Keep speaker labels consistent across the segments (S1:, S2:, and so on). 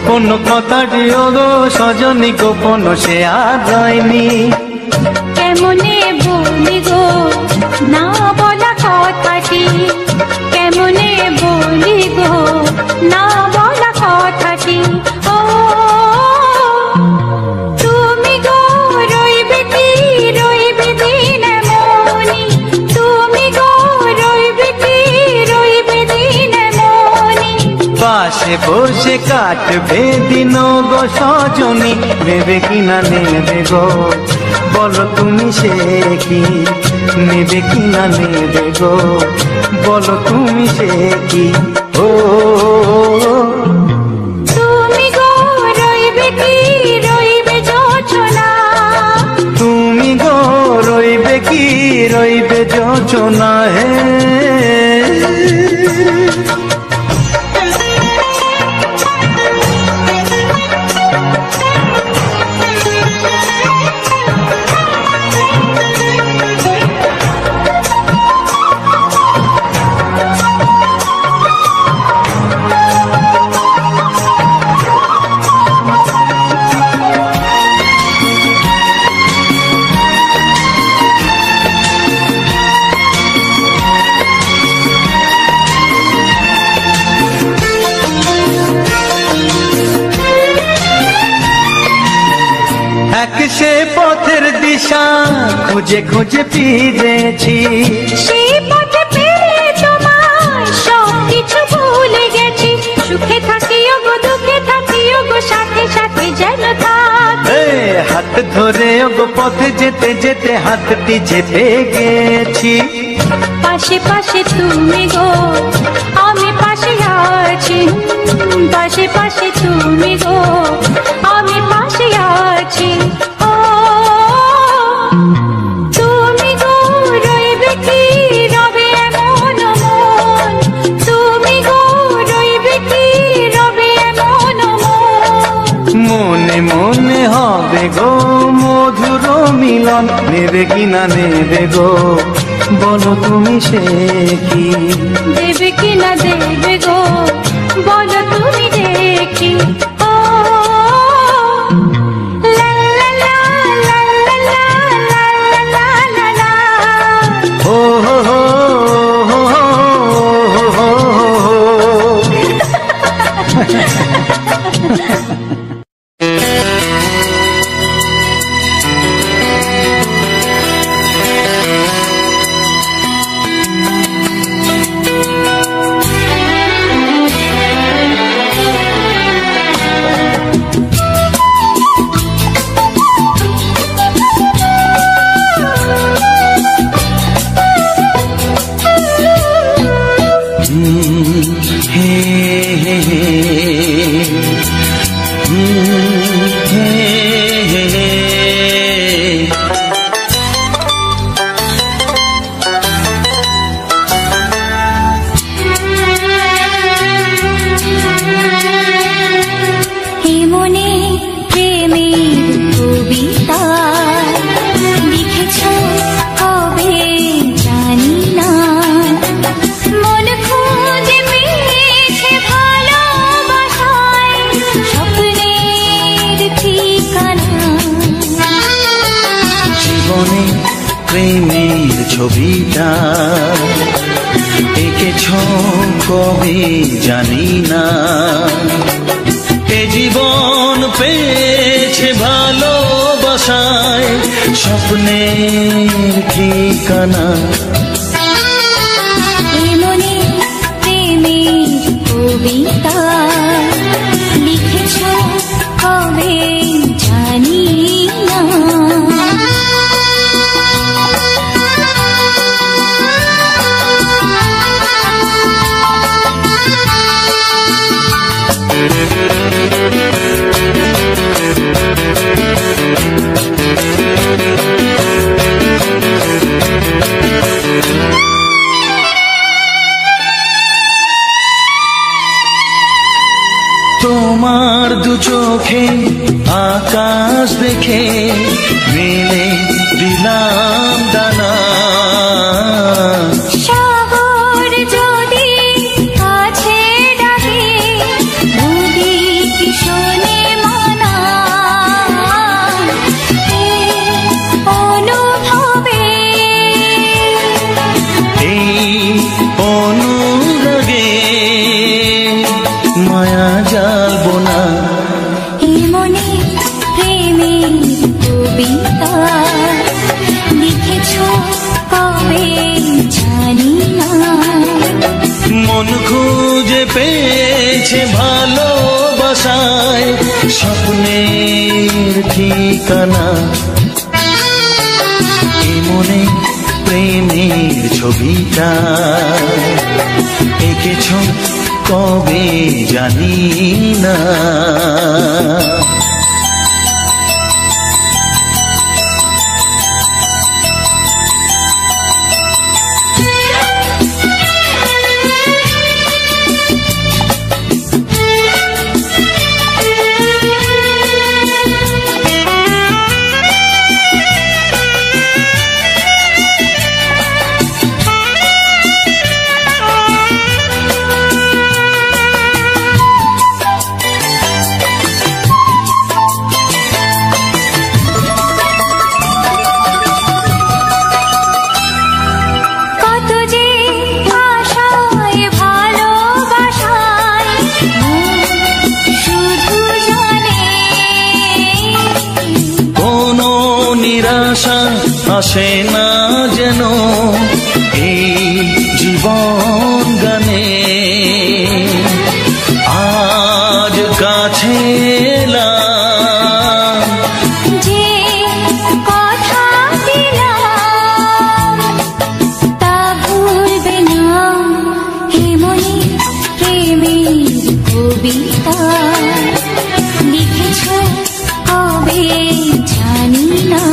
S1: গোপন কথাটি ওগো সজনী গোপন সে আর যায়নি।
S2: কেমনে বলি গো না বলা কথাটি, কেমনে বলি গো না বলা কথাটি। ও তুমি গো রইবে কি রইবে দিন মনি, তুমি গো রইবে কি রইবে দিন মনি।
S1: পাশে বসে কাটবে দিন গো সজনী, নেবে কিনা নেবে গো বলো তুমি সে কি, নেবে কিনা নেবে গো বলো তুমি সে কি। ও
S2: তুমি গো রইবে কি রইবে যোচনা,
S1: তুমি গো রইবে কি রইবে যোচনা। হে সে পথের দিশা খুঁজে খুঁজে ফিরেছি,
S2: সেই পথে পেয়ে তোমায় সব কিছু ভুলে গেছি। সুখে থাকিও গো দুঃখে থাকিও গো সাথে সাথে যেন থাক।
S1: হাত ধরে গো পথে যেতে যেতে হাতটি চেপে গেছি।
S2: পাশে পাশে তুমি গো আমি পাশে আছি, পাশে পাশে তুমি গো আমি পাশে আছি। ও তুমি গো রইবে কি রবে এমন মন, তুমি গো রইবে কি রবে এমন মন।
S1: মনে মনে হবে গো মধুর মিলন, নেবে কিনা নেবে গো বলো তুমি সে কি,
S2: দেবে কিনা দেবে গো বলো তুমি দেখি। ও লা লা লা লা লা লা লা লা লা।
S1: ও হো হো হো হো হো হো।
S3: প্রেমের ছবিটা এঁকেছ কবে জানি না, এ জীবন পেয়েছে ভালোবাসায় স্বপ্নের ঠিকানা।
S2: এমনি প্রেমের কবিতা লিখেছ কবে জানি না।
S3: তোমার দু চোখে আকাশ দেখে মেলে দিলাম দানা,
S2: শহর যদি কাছে ডাকে নদী কিশোর
S3: এই অনুরাগে মায়া জ্বালবো না।
S2: এই মনে প্রেমের কবিতা লিখেছ কবে জানি না।
S3: মন খুঁজে পেয়েছে ভালোবাসায় স্বপ্নের ঠিকানা। এই মনে প্রেমের ছবিটা এঁকেছ কবে জানি না। আসে না যেন এই জীবন গানে। আজ কাছে এলাম
S2: যে কথা দিলাম তা ভুলবে না। হে মনে প্রেমের কবিতা লিখেছ কবে জানি না।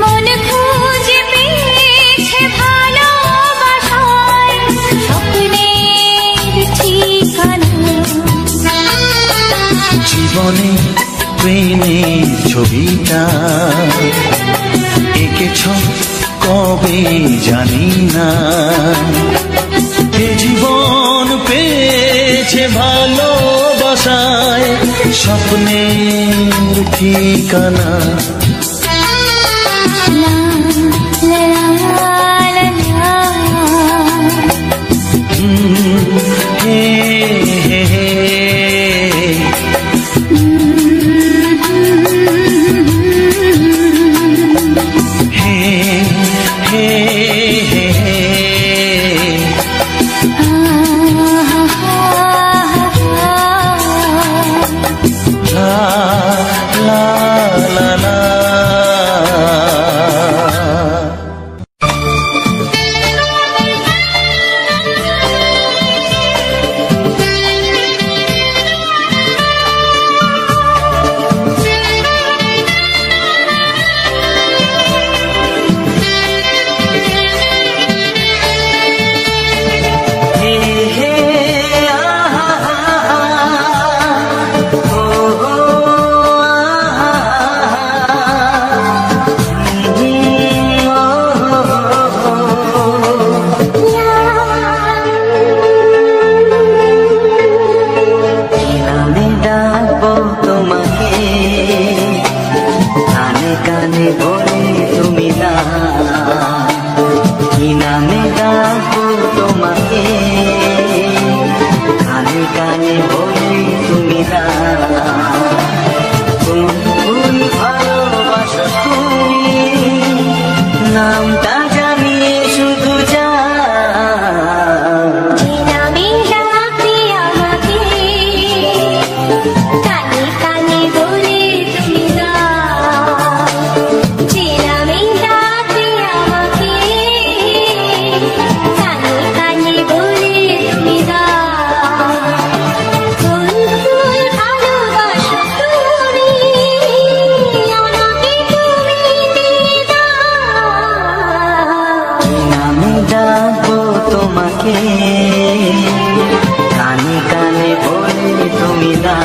S2: মন খুঁজে পেয়েছে ভালোবাসায় স্বপ্নের ঠিকানা।
S3: জীবনে প্রেমের ছবিটা এঁকেছ কবে জানি না। এ জীবন পেয়েছে ভালোবাসায় স্বপ্নের ঠিকানা।
S1: কানে কানে বলে তুমি না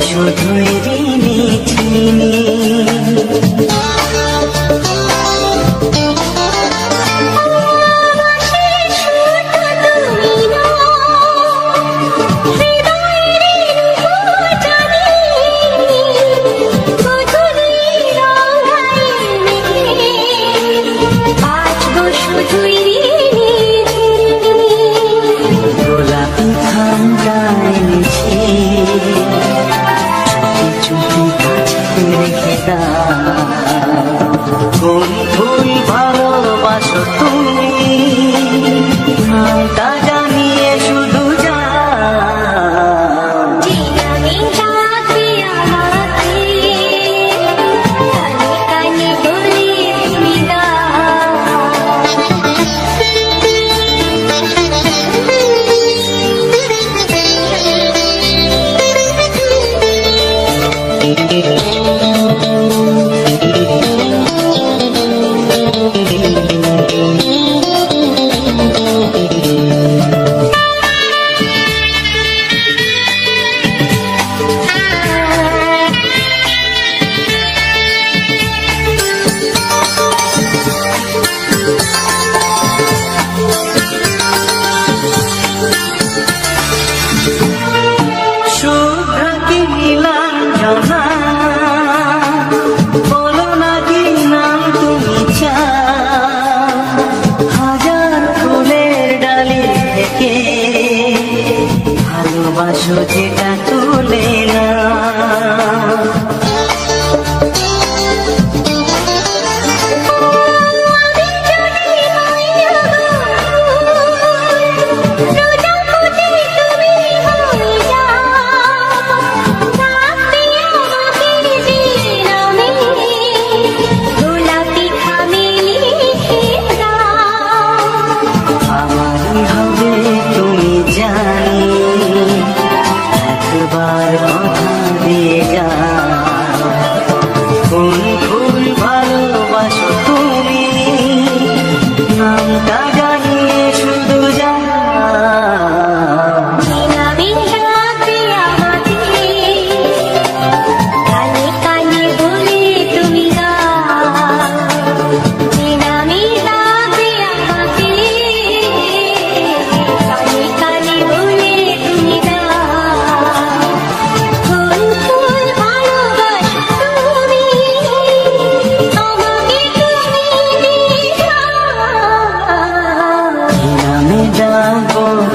S4: শুধুই ঋণী চিনি। গোলাপি খানটায় এনেছি, চুপি চুপি কাছে রেখে দাও। কোন ফুল ভালোবাসো তুমি, নামটা জানিয়ে শুধু ভালোবাসো যেটা তুলে না। আমারই হবে তুমি জানি, একবার কথা দিয়ে যাও। কোন ফুল ভালোবাসো তুমি, নামটা জানিয়ে শুধু যাও।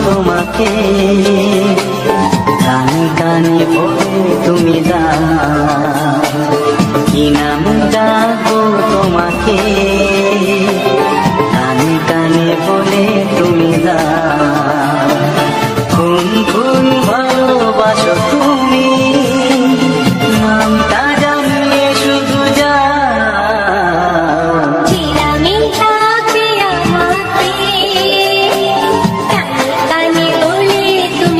S4: তোমাকে কানে কানে বলে তুমি দাও। কি নাম ডাকবো তোমাকে, কানে কানে বলে তুমি দাও। কোন ফুল ভালোবাসো তুমি, নামটা জানিয়ে শুধু যাও।
S2: তুমি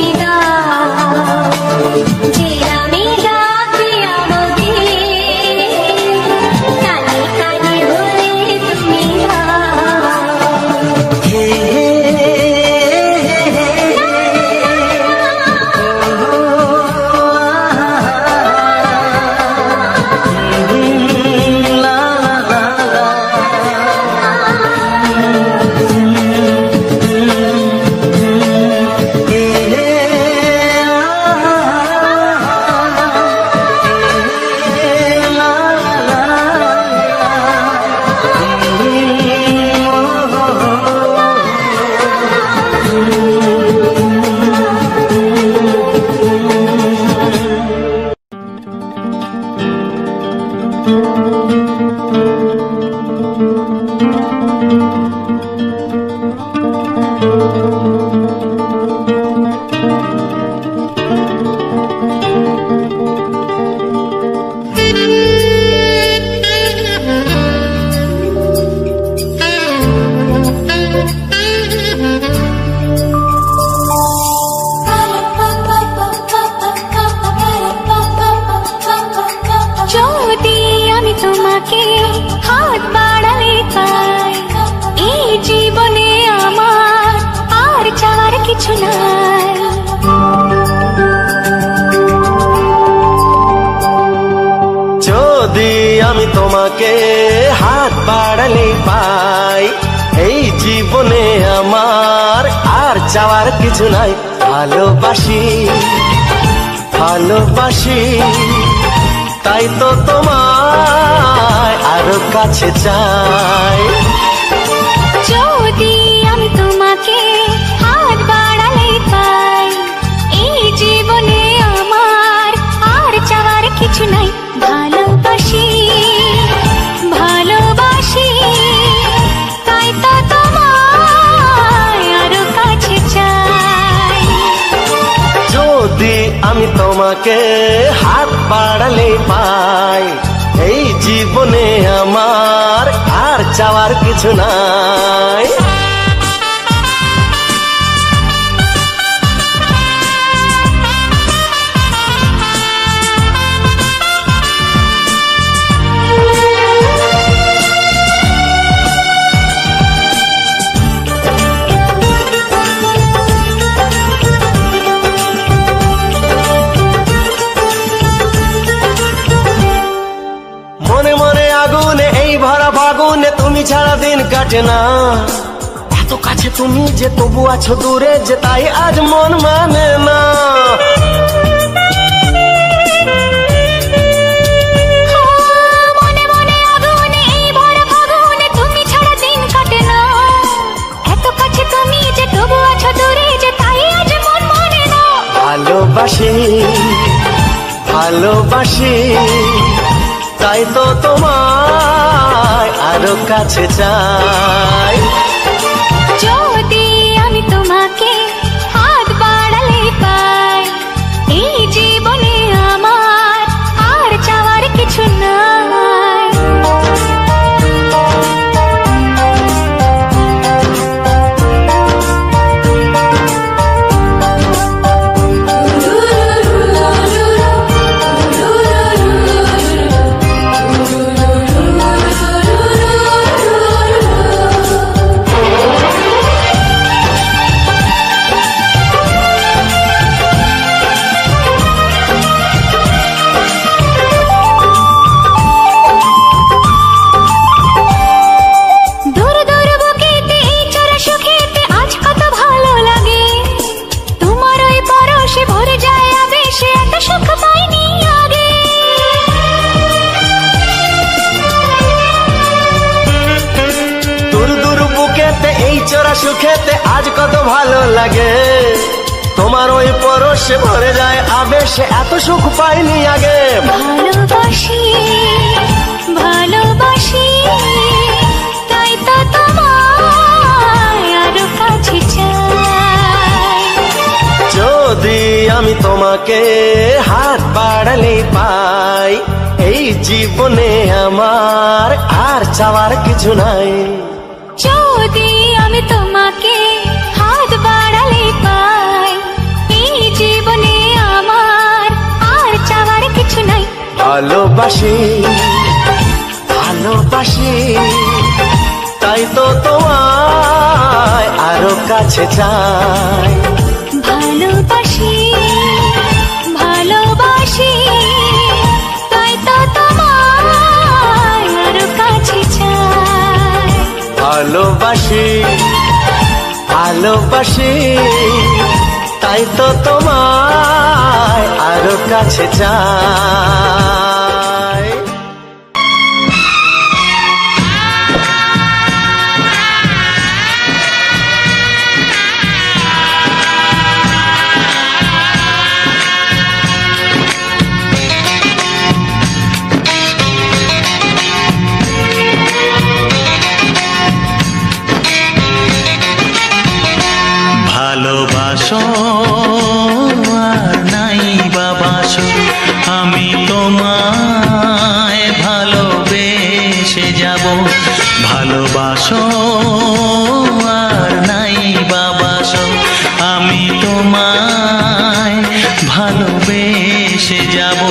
S5: বাড়ালেই পাই এই জীবনে আমার আর চাওয়ার কিছু নাই ভালোবাসি ভালোবাসি তাই তো তোমায় আরো কাছে চাই
S2: যদি আমি তোমাকে হাত বাড়ালেই পাই এই জীবনে আমার আর চাওয়ার কিছু নাই ভালোবাসি ভালোবাসি তাই তো তোমায় আরো কাছে চাই
S5: যদি আমি তোমাকে হাত বাড়ালেই পাই এই জীবনে আমার আর চাওয়ার কিছু নাই মনে মনে আগুনে এই ভরা ফাগুনে তুমি ছাড়া দিন কাটে না এত কাছে তুমি যে তবু আছো দূরে যে তাই আজ মন মানে না
S2: মনে মনে আগুনে এই ভরা ফাগুনে তুমি ছাড়া দিন কাটে না এত কাছে তুমি যে তবু আছো দূরে যে তাই আজ মন মানে না
S5: ভালোবাসি ভালোবাসি তাই তো তোমায় আরো কাছে চাই
S2: যদি আমি তোমাকে হাত বাড়ালেই পাই এই জীবনে আমার আর চাওয়ার কিছু নাই
S5: সুখেতে আজ কত ভালো লাগে তোমার ওই পরশে ভরে যায় আবেশে এত সুখ পাইনি আগে
S2: ভালোবাসি ভালোবাসি তাই তো তোমায় আরো কাছে চাই
S5: যদি আমি তোমাকে হাত বাড়ালেই পাই এই জীবনে আমার আর চাওয়ার কিছু নাই
S2: যদি আমি তোমাকে হাত বাড়ালেই পাই এই জীবনে আমার আর চাওয়ার কিছু নাই
S5: ভালোবাসি ভালোবাসি তাই তো তোমায় আরো কাছে চাই
S2: ভালোবাসি ভালোবাসি তাই তো তোমায় আরো কাছে চাই
S5: ভালোবাসি ভালোবাসি তাই তো তোমায় আরো কাছে চাই
S3: ভালোবাসো আর নাই বাবাসো আমি তোমায় ভালোবেসে যাব ভালোবাসো আর নাই বাবাসো আমি তোমায় ভালোবেসে যাব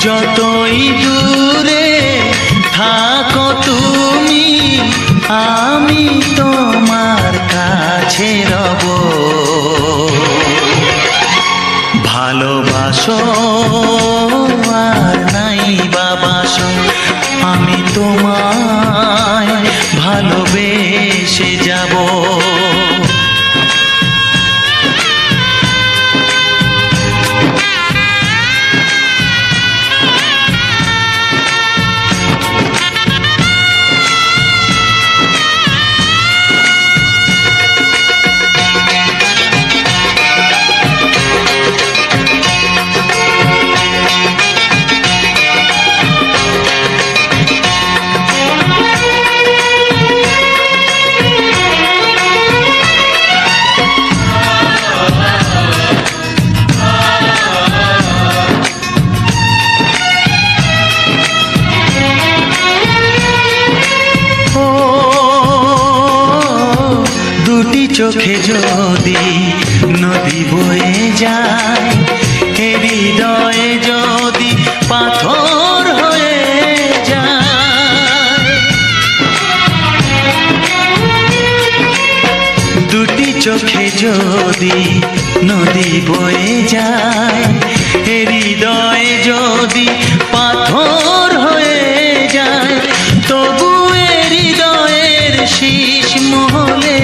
S3: যতই দূরে থাকো তুমি আমি তোমার কাছে রব ভালোবাসো আর নাই বাবাসো আমি তোমার চোখে যদি নদী বয়ে যায়, হৃদয়ে যদি পাথর হয়ে যায়, দুটি চোখে যদি নদী বয়ে যায়, হৃদয়ে যদি পাথর হয়ে যায়, তবু হৃদয়ের শীষ মহলে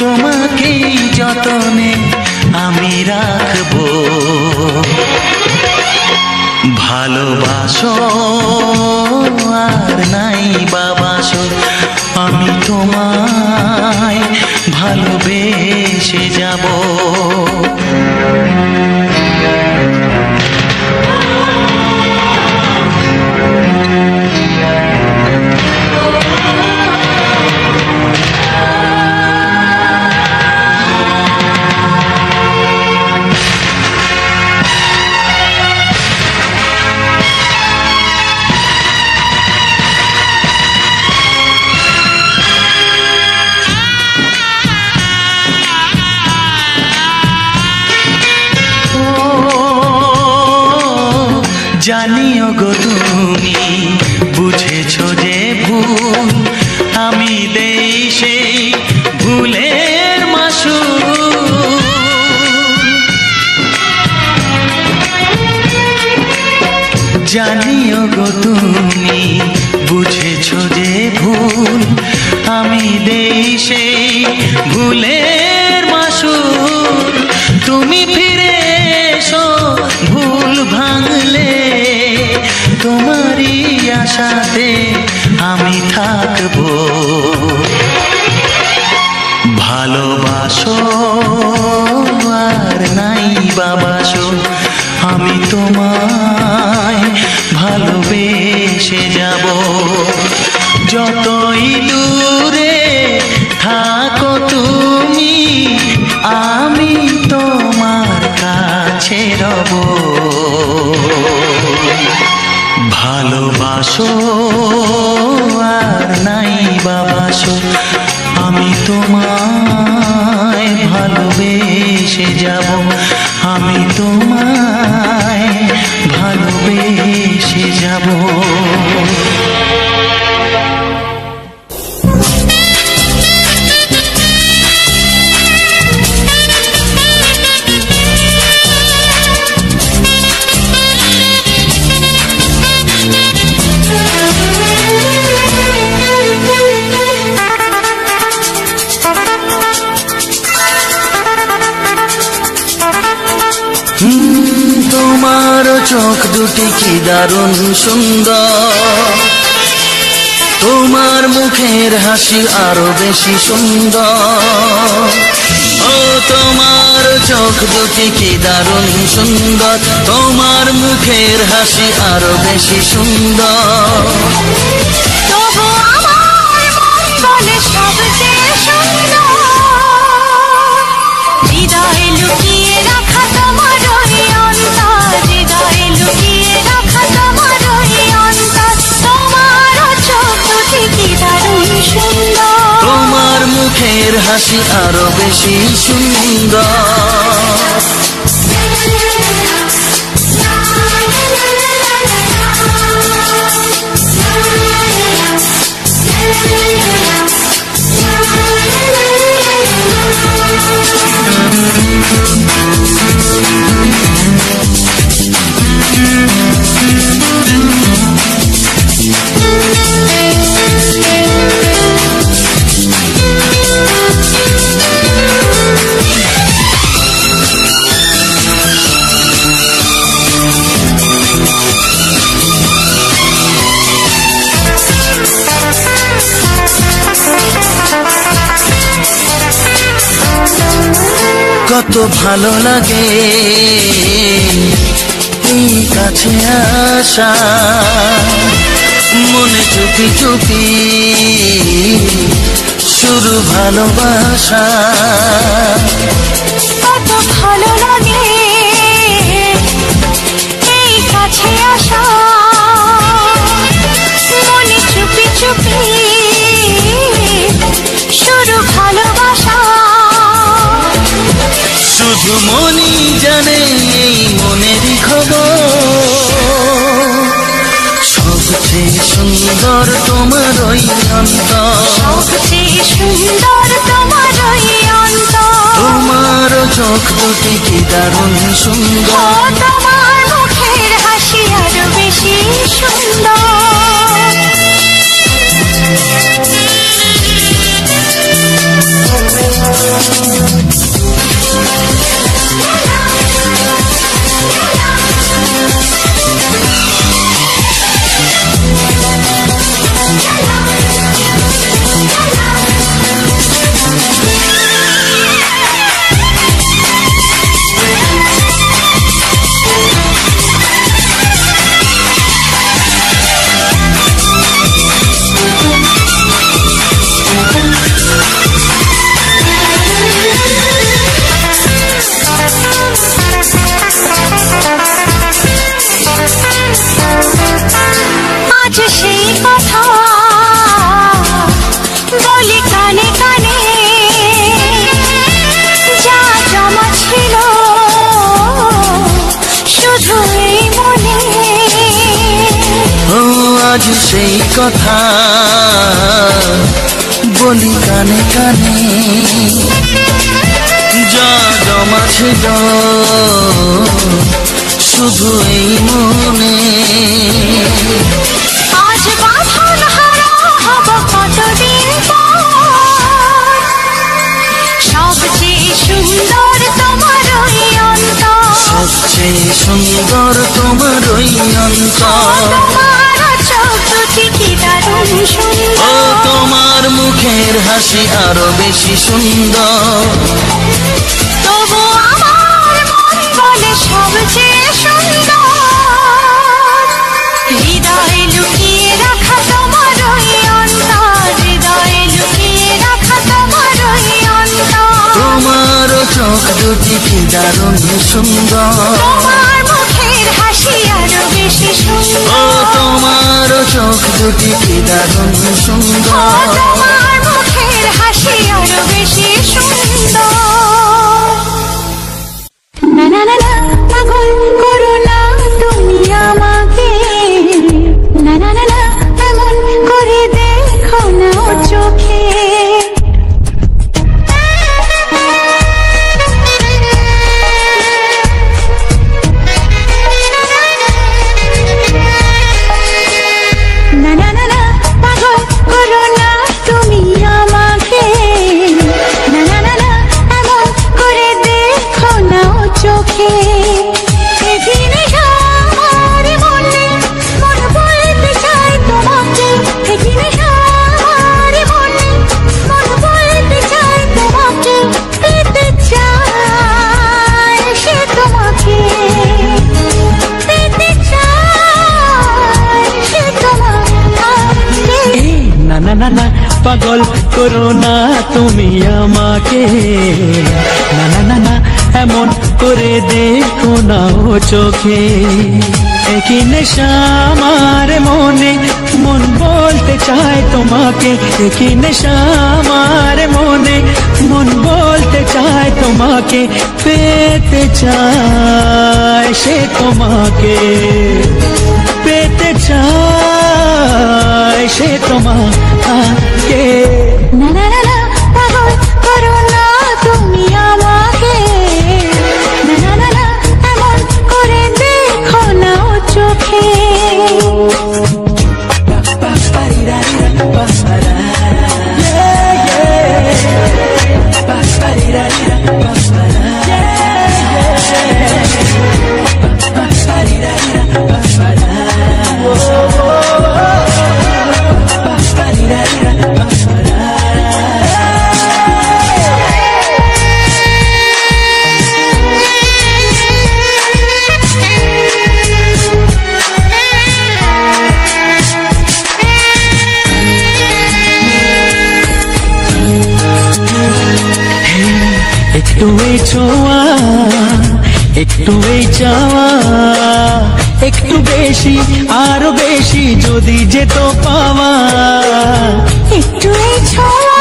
S3: তোমাকেই যতনে আমি রাখবো। ভালোবাসো আর নাই বাবাসো, আমি তোমায় ভালোবেসে যাব। জানিও গো তুমি বুঝেছো যে ভুল, আমি দেই সেই ভুলের মাসুল। জানিও গো তুমি বুঝেছো যে ভুল, আমি দেই সেই ভুলের মাসুল। তুমি ফিরে এসো ভুল ভাঙলে, তোমারই আশাতে আমি থাকবো। ভালোবাসো আর নাই বাবাসো, আমি তোমায় ভালোবেসে যাব। যতই দূরে থাকো তুমি, আমি তোমার কাছে রব। ভালোবাসো আর নাই বাবাসো, আমি তোমায় ভালোবেসে যাব। আমি তোমায় ভালোবেসে যাব। তোমার চোখ দুটি কি দারুণ সুন্দর, তোমার মুখের হাসি আরো বেশি সুন্দর। ও তোমার চোখ দুটি কি দারুণ সুন্দর, তোমার মুখের হাসি আরো বেশি সুন্দর।
S2: তবু আমার মন বলে সবচেয়ে সুন্দর, হৃদয়ে লুকিয়ে রাখা তোমার ওই অন্তর, হৃদয়ে লুকিয়ে রাখা তোমার ওই অন্তর। তোমার চোখ দুটি কি দারুণ সুন্দর,
S3: তোমার মুখের হাসি আরো বেশি সুন্দর। কত ভালো লাগে এই কাছে আসা, মনে চুপি চুপি শুরু ভালোবাসা।
S2: কত ভালো লাগে এই কাছে আসা, মনে চুপি চুপি শুরু ভালোবাসা।
S3: শুধু মনই জানে এই মনেরই খবর, সবচেয়ে সুন্দর তোমার ওই অন্তর,
S2: সবচেয়ে সুন্দর তোমার ওই অন্তর,
S3: তোমার চোখ দুটি কি দারুণ সুন্দর,
S2: তোমার মুখের হাসি আরো বেশি সুন্দর। আজ সেই কথা বলি কানে কানে, যা জমা ছিল শুধু এই মনে।
S3: ও আজ সেই কথা বলি কানে কানে, যা জমা ছিল শুধু এই মনে।
S2: আজ বাঁধন হারা হব কতদিন পর, সবচেয়ে সুন্দর তোমার ওই অন্তর,
S3: সবচেয়ে সুন্দর তোমার ওই অন্তর,
S2: তোমার চোখ দুটি কি দারুণ
S3: ও
S2: সুন্দর,
S3: তোমার মুখের হাসি আরো বেশি সুন্দর।
S2: তবু আমার মন বলে সবচেয়ে সুন্দর, হৃদয়ে লুকিয়ে রাখা তোমার ওই অন্তর, হৃদয়ে লুকিয়ে রাখা তোমার ওই অন্তর,
S3: তোমার চোখ দুটি কি দারুণ সুন্দর,
S2: তোমার মুখের হাসি আরো বেশি
S3: ও
S2: সুন্দর,
S3: তোমার চোখ দুটি কি দারুণ সুন্দর।
S2: তোমার মুখের হাসি আরো বেশি সুন্দর। না না না না, পাগল করো না তুমি আমাকে, না না না না, এমন করে দেখো না ও চোখে। না না না না, পাগল করো না তুমি আমাকে, না না না না, এমন করে দেখো না ও চোখে। এদিনে আমার মনে মন বলতে চায় তোমাকে, এদিনে আমার মনে মন বলতে চায় তোমাকে, পেতে চায় সে তোমাকে, পেতে চায় সে তোমাকে।
S1: না না না না, পাগল করো না তুমি আমাকে, না না না না, এমন করে দেখো না ও চোখে। একই নেশা আমার মনে মন বলতে চায় তোমাকে, একই নেশা আমার মনে মন বলতে চায় তোমাকে, পেতে চায় সে তোমাকে, পেতে চায় সে তোমাকে।
S2: না না না না, পাগল করো না তুমি আমাকে, না না না না, এমন করে দেখো না ও চোখে।
S1: একটু এই ছোঁয়া, একটু এই চাওয়া, একটু বেশি আরো বেশি যদি যেত পাওয়া।
S2: একটু এই ছোঁয়া,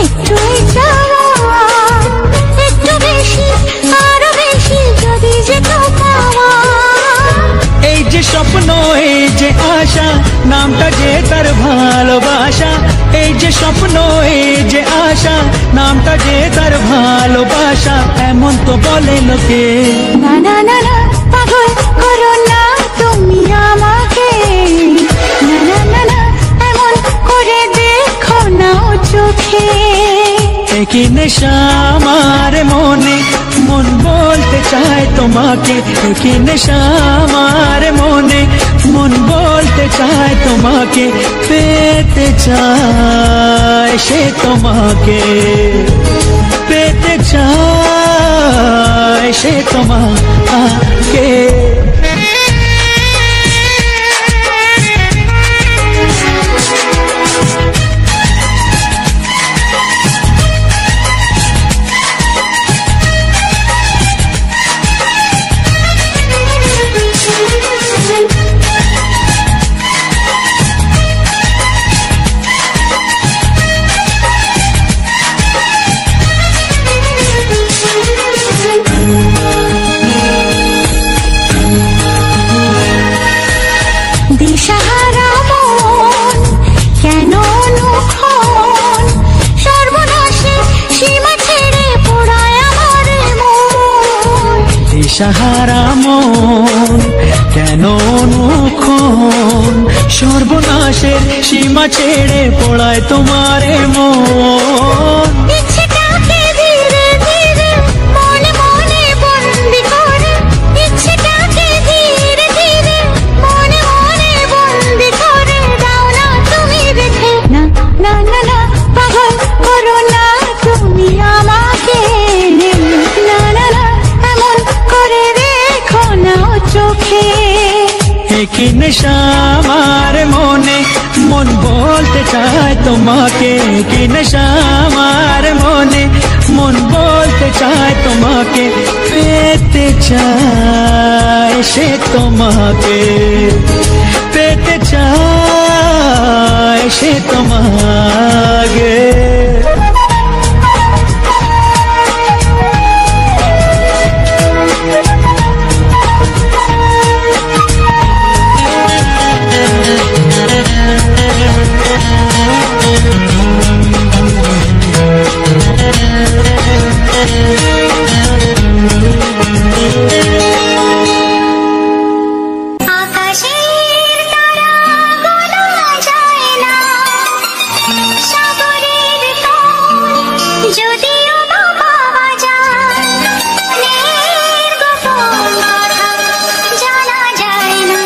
S2: একটু এই চাওয়া, একটু বেশি
S6: স্বপ্ন এই যে আশা, নামটা যে তার ভালোবাসা, এমন তো বলে লোকে।
S2: না না না না, পাগল করো না তুমি আমাকে, না না না না, এমন করে দেখো না চোখে।
S6: কি নেশা আমার মনে, মন বলতে চায় তোমাকে। কি নেশা আমার মনে, মন বলতে চায় তোমাকে। পেতে চায় সে তোমাকে, পেতে চায় সে তোমাকে।
S2: দিশাহারা মন কেন অনুক্ষণ, সর্বনাশে সীমা ছেড়ে পোড়ায় আমার মন।
S6: দিশাহারা মন কেন অনুক্ষণ, সর্বনাশের সীমা ছেড়ে পড়ায় তোমারে মন।
S2: ইচ্ছেটাকে ধীরে ধীরে মনে মনে বন্দি করে, ইচ্ছেটাকে ধীরে ধীরে মনে মনে বন্দি করে দাও না তুমি রেখে। না না না না, পাগল করো না তুমি আমাকে, না না না, এমন করে দেখো না চোখে।
S6: কি নেশা আমার মনে, মন বলতে চায় তোমাকে। কি নেশা আমার মনে, মন বলতে চায় তোমাকে। পেতে চায় সে তোমাকে, পেতে চায় সে তোমাকে।
S2: আকাশের তারা গোনা যায় না, সাগরের ঢেউ যদিও বা পাওয়া যায়, মনের গোপন কথা জানা যায় না।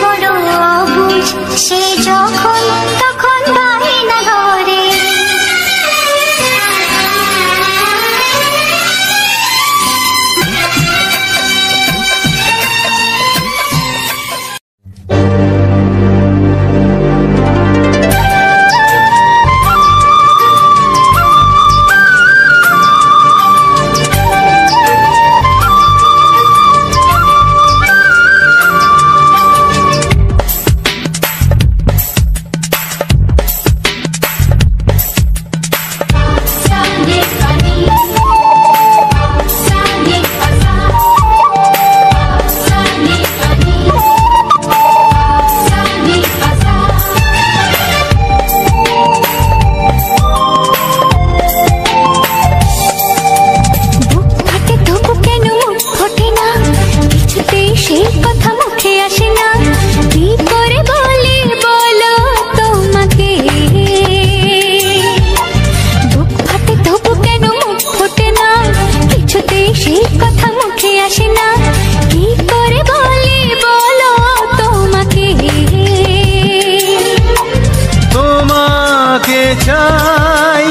S2: বড় অবুঝ সে যখন তখন পায় না ঘরে,
S1: চাই,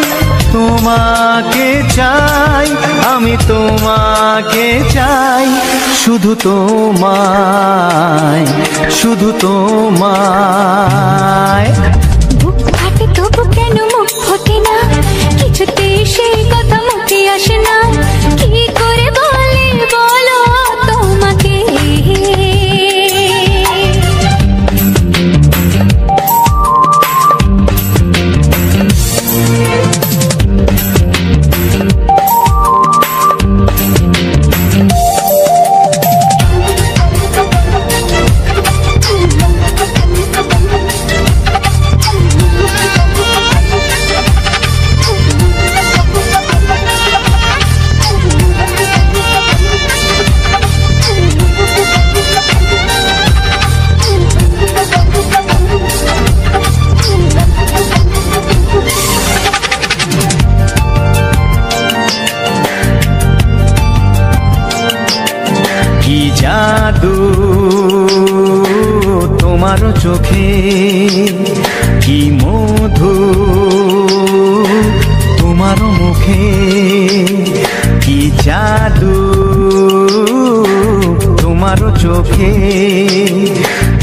S1: তোমাকে চাই, আমি তোমাকে চাই, শুধু তোমায়, শুধু তোমায়।
S2: বুক ফাটে তবু কেন মুখ ফোটে না, কিছুতে সেই কথা মুখে আসে না, কি করে বলে বলো তোমাকে।
S1: জাদু তোমার চোখে, কি মধু তোমার মুখে, কি জাদু তোমার চোখে,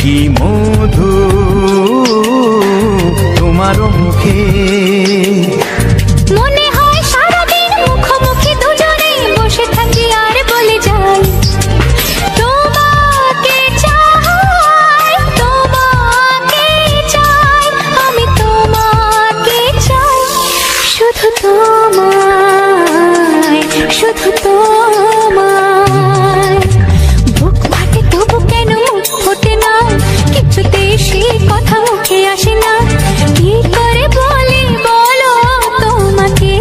S1: কি মধু তোমার মুখে।
S2: মনে হয় সারাদিন মুখোমুখি দুজনে বসে থাকি আর বলে যাই তোমাকে চাই, তোমাকে চাই, আমি তোমাকে চাই, শুধু তোমায়, শুধু তোমায়। বুক ফাটে তবু কেন মুখ ফোটে না, কিছুতে সেই কথা মুখে আসে না, কি করে বলি বলো তোমাকে।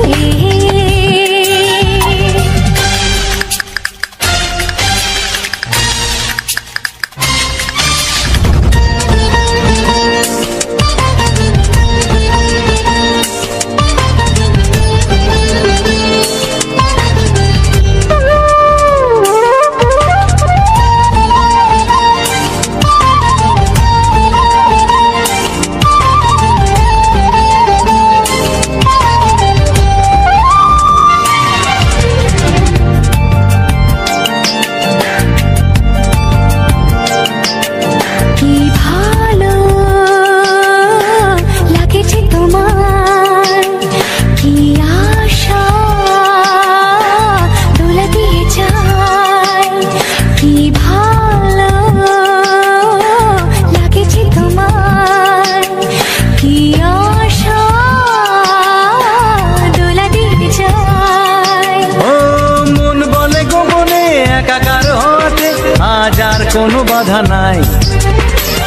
S1: কোনো বাধা নাই,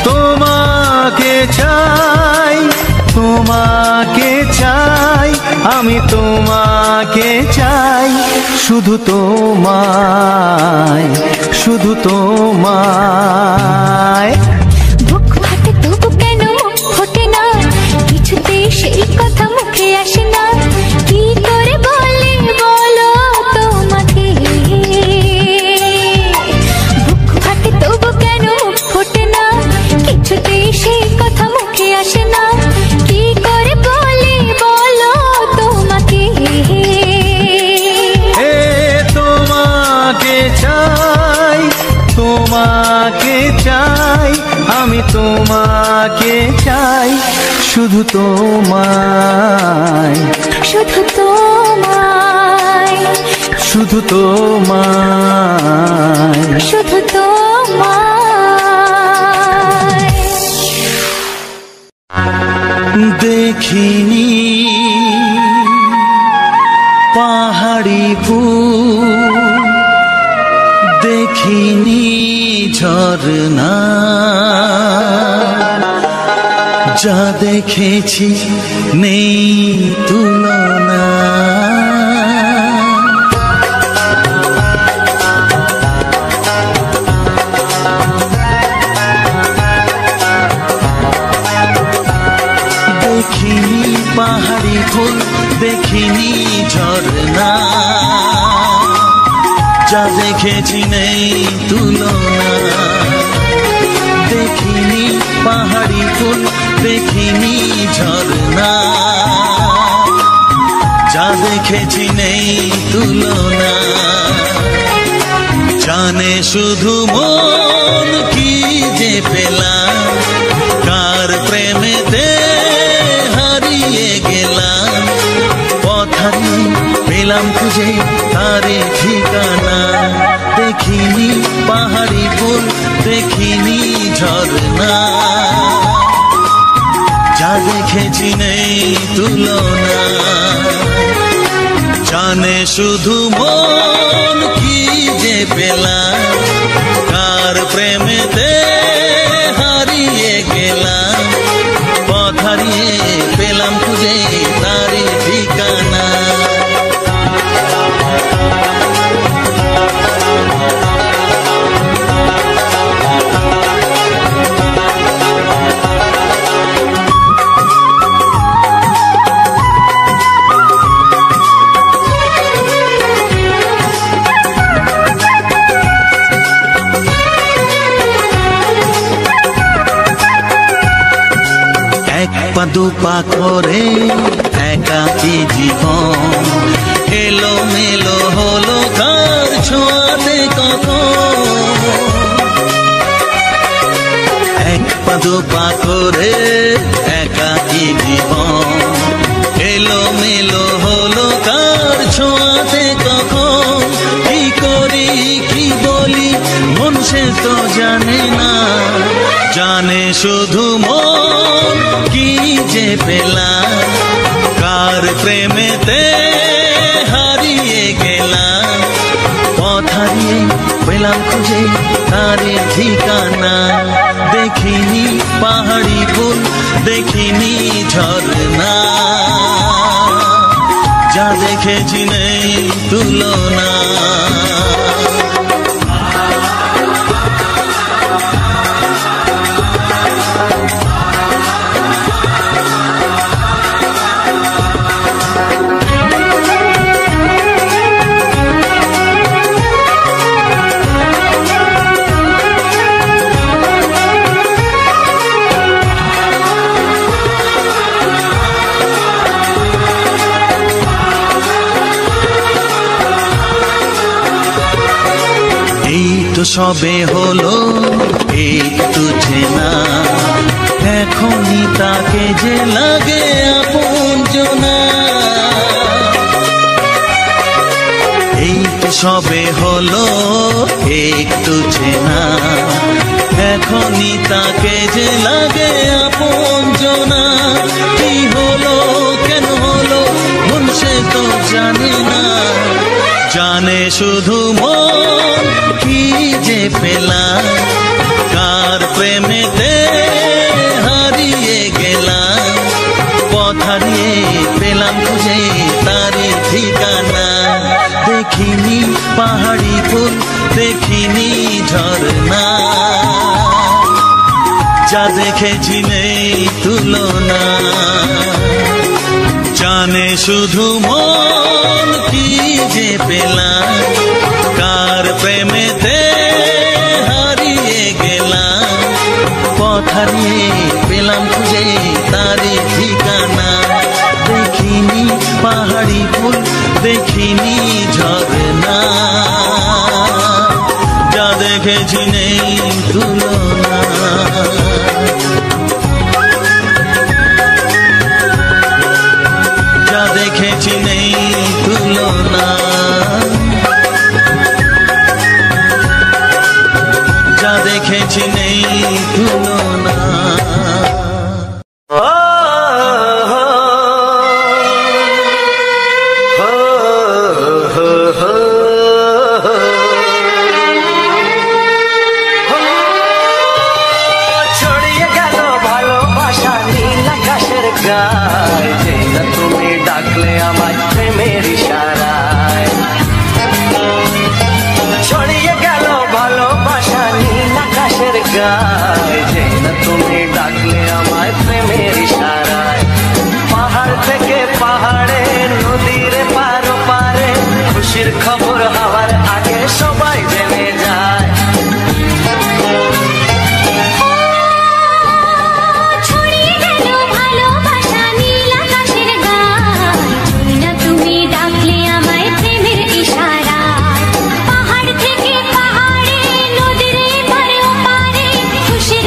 S1: তোমাকে চাই, তোমাকে চাই, আমি তোমাকে চাই, শুধু তোমায়, শুধু তোমায়।
S2: বুক ফাটে তবু কেন মুখ ফোটে না, কিছুতে সেই কথা মুখে আসে না, কি করে বলি বলো তোমাকে। বুক ফাটে তবু কেন মুখ ফোটে না, কিছুতে সেই কথা মুখে আসে না, কি করে বলি বলো তোমাকে।
S1: তোমাকে চাই, তোমাকে চাই, আমি তোমাকে চাই, শুধু তোমায়,
S2: শুধু তোমায়,
S1: শুধু তোমায়,
S2: শুধু তোমায়।
S3: দেখিনি পাহাড়ি ফুল, দেখিনি ঝরনা, যা দেখেছি নেই তুলনা। দেখিনি পাহাড়ি ফুল, দেখিনি ঝরনা, যা দেখেছি নেই তুলনা। দেখিনি পাহাড়ি ফুল, দেখিনি ঝরনা, যা দেখেছি নেই তুলনা। জানে শুধু মন কি যে পেলাম, কার প্রেমেতে হারিয়ে গেলাম, পথারি পেলাম খুঁজে তারে ঠিকানা। দেখিনি পাহাড়ি ফুল, দেখিনি ঝরনা, যা দেখেছি নেই তুলনা। জানে শুধু মন কি যে পেলাম, কার প্রেমেতে হারিয়ে গেলাম, পথ হারিয়ে পেলাম খুঁজে তারে ঠিকানা। পা দুপা করে একাকী জীবন এলো মেলো হলো কার ছোঁয়াতে কখন এক পা দুপা করে একাকী জীবন এলো মেলো হলো কার ছোঁয়াতে কখন কি করি কি বলি মন সে তো জানে না জানে শুধু মন কি যে পেলাম কার প্রেমেতে হারিয়ে গেলাম পথ হারিয়ে পেলাম খুঁজে তার ঠিকানা দেখিনি পাহাড়ি ফুল দেখিনি ঝরনা যা দেখেছি নেই তুলনা সবে হলো একটু চেনা এখনই তাকে যে লাগে আপনজনা এই তো সবে হলো একটু চেনা এখনই তাকে যে লাগে আপনজনা কি হলো কেন হলো মন সে তো জানে না জানে শুধু মন কি যে পেলাম কার প্রেমেতে হারিয়ে গেলাম পথ হারিয়ে পেলাম খুঁজে তারি ঠিকানা দেখিনি পাহাড়ি ফুল দেখিনি ঝরনা যা দেখেছি নেই তুলনা জানে শুধু মন কি যে পেলাম কার প্রেমেতে হারিয়ে গেলাম পথ হারিয়ে পেলাম খুঁজে তারি ঠিকানা দেখিনি পাহাড়ি ফুল দেখিনি ঝরনা যা দেখেছি নেই তুলনা যা দেখেছি নেই তুলনা যা দেখেছি নেই তুলনা
S5: ছড়িয়ে গেল ভালোবাসা নীল আকাশের গায়ে যেটা তুমি ডাকলে আমার প্রেমের ইশারায় ছড়িয়ে গেল ভালোবাসা নীল আকাশের গায়ে যেটা তুমি ডাকলে আমার প্রেমের ইশারায় পাহাড় থেকে পাহাড়ে নদীর পার পারে খুশির খবর হওয়ার আগে সবাই জেনে যায়
S2: ছড়িয়ে গেল ভালোবাসা নীল আকাশের গায়ে না তুমি ডাকলে আমায় প্রেমের ইশারায় পাহাড় থেকে পাহাড়ে নদীর পারে পারে খুশির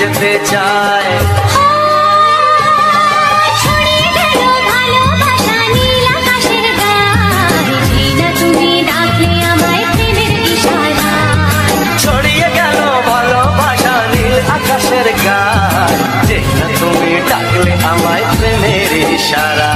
S5: যেতে চায়।
S2: ছড়িয়ে গেল ভালোবাসা নীল আকাশের গায়ে, না তুমি ডাকলে আমায় প্রেমের ইশারায়।
S5: ছড়িয়ে গেল ভালোবাসা নীল আকাশের গায়, যে না তুমি ডাকলে আমায় প্রেমের ইশারায়।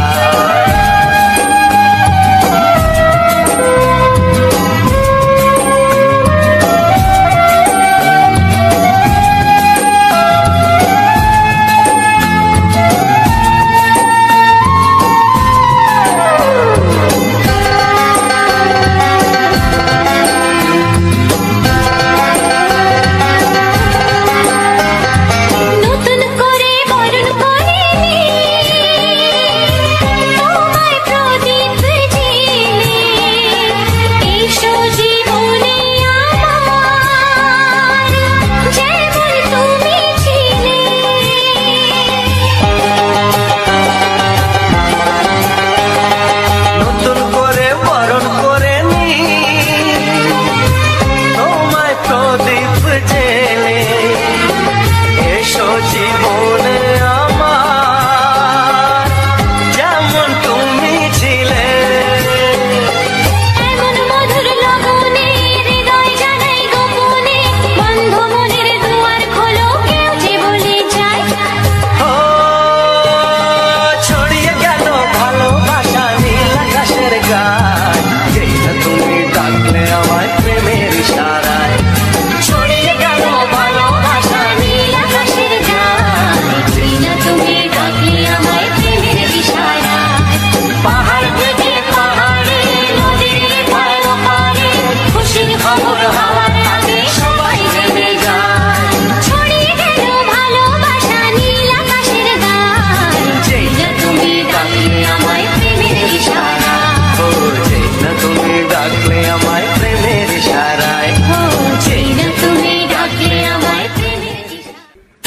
S2: নতুন করে বরণ করে নে, তোমায় প্রদীপ জেলে, এসো জীবনে আমার, যেমন তুমি ছিলে।
S5: নতুন করে বরণ করে নি তোমায় প্রদীপ জেলে, এসো জীবনে আমার, যেমন তুমি ছিলে।
S2: এমন মধুর লগনে হৃদয় জানাই গোপনে, বন্ধ মনের দুয়ার খোলো, কেউ যে বলে যায়।
S5: ও ছড়িয়ে গেল ভালোবাসা নীল আকাশের গায়, যেই না তুমি ডাকলে আমায় প্রেমের ইশারায়। ছড়িয়ে গেল ভালোবাসা নীল আকাশের গায়,
S2: যেই না তুমি ডাকলে আমায় প্রেমের ইশারায়।
S5: পাহাড় থেকে পাহাড়ে
S2: নদীর পার পারে খুশির খবর হওয়ার আগে সবাই জেনে যায়। ছড়িয়ে গেল ভালোবাসা নীল আকাশের গায়ে, যেই না তুমি ডাকলে আমায় প্রেমের ইশারায়।
S5: ও যেই না তুমি ডাকলে আমায় প্রেমের ইশারায়।
S2: ও যেই না তুমি ডাকলে আমায় প্রেমের ইশারায়।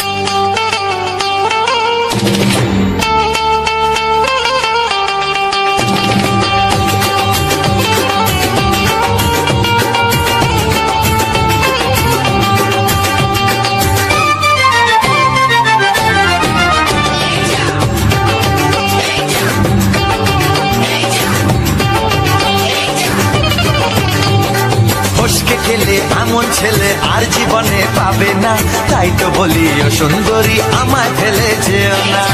S1: ফসকে গেলে এমন ছেলে আর জীবনে পাবে না, তাই তো বলি ও সুন্দরী আমায় ফেলে যেও না।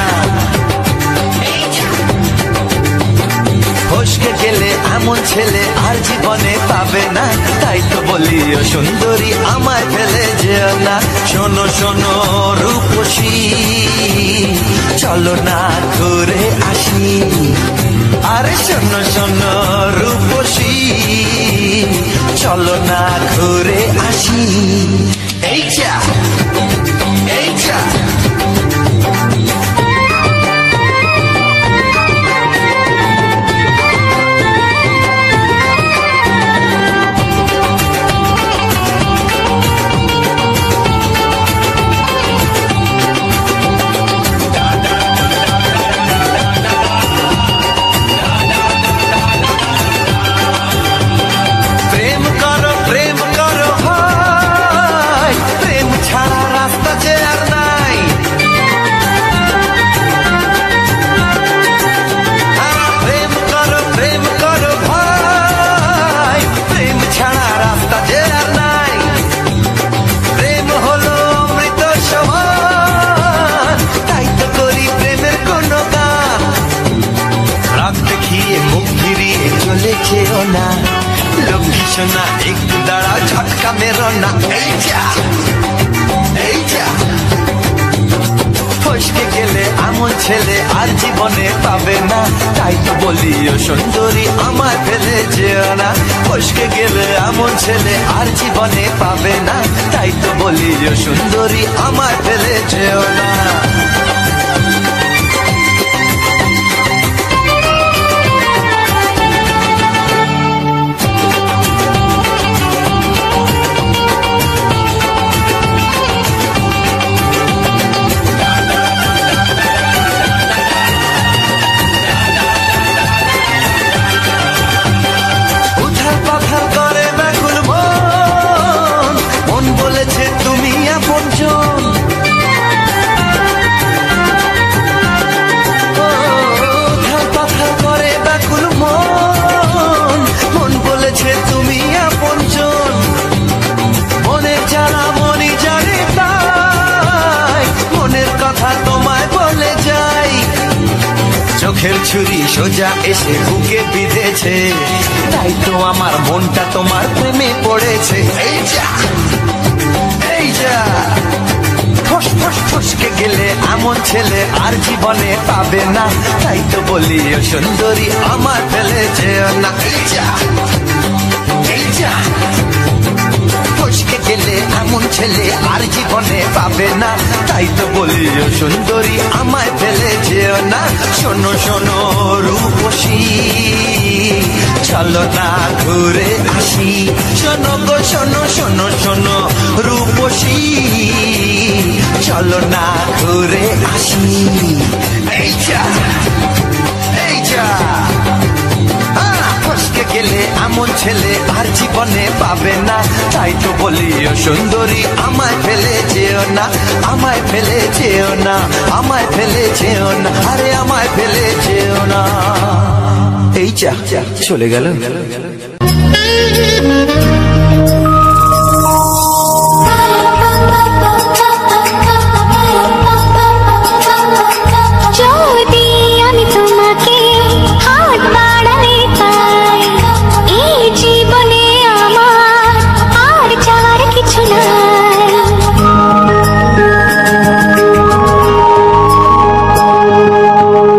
S1: ফসকে গেলে এমন ছেলে আর জীবনে পাবে না, তাই তো বলি ও সুন্দরী আমায় ফেলে যেও না। শোনো শোনো রূপসী, চলো না ঘুরে আসি। আরে শোনো শোনো রূপসী, চলো না ঘুরে আসি। এই যা এই যা প্রেম করো ভাই, প্রেম ছাড়া রাস্তা যে আর নাই। প্রেম করো ভাই, প্রেম ছাড়া রাস্তা যে আর নাই। প্রেম হলো অমৃত সমান, তাই তো করি প্রেমের কোনো গান। রাত দেখিয়ে মুখ ফিরিয়ে চলে যেও না, লক্ষ্মী সোনা একটু দাঁড়াও, ঝটকা মেরো না। এই যা এই যা ফসকে গেলে এমন ছেলে আর জীবনে পাবে না, তাই তো বলি ও সুন্দরী আমায় ফেলে যেও না। ফসকে গেলে এমন ছেলে আর জীবনে পাবে না, তাই তো বলি ও সুন্দরী আমায় ফেলে যেও না।
S5: চোখের ছুরি সোজা এসে বুকে বিঁধেছে, তাই তো আমার মনটা তোমার প্রেমে পড়েছে। এই যা এই যা, ফস ফস ফসকে গেলে এমন ছেলে আর জীবনে পাবে না, তাই তো বলি ও সুন্দরী আমার ফেলে যেও না। এই যা এই যা, ফসকে গেলে এমন ছেলে আর জীবনে পাবে না, তাই তো বলি ও সুন্দরী আমায় ফেলে যেও না। শোনো শোনো রূপসী, চলো না ঘুরে আসি। শোনো গো শোনো শোনো শোনো রূপসী, চলো না ঘুরে আসি। এই যা এই যা, ফসকে গেলে এমন ছেলে আর জীবনে পাবে না, তাই তো বলি ও সুন্দরী আমায় ফেলে যেও না, আমায় ফেলে যেও না, আমায় ফেলে যেও না, আরে আমায় ফেলে যেও না। এই যা চলে গেল।
S2: যদি আমি তোমাকে হাত বাড়ালে পাই, এই জীবনে আমার আর চাওয়ার কিছু নাই।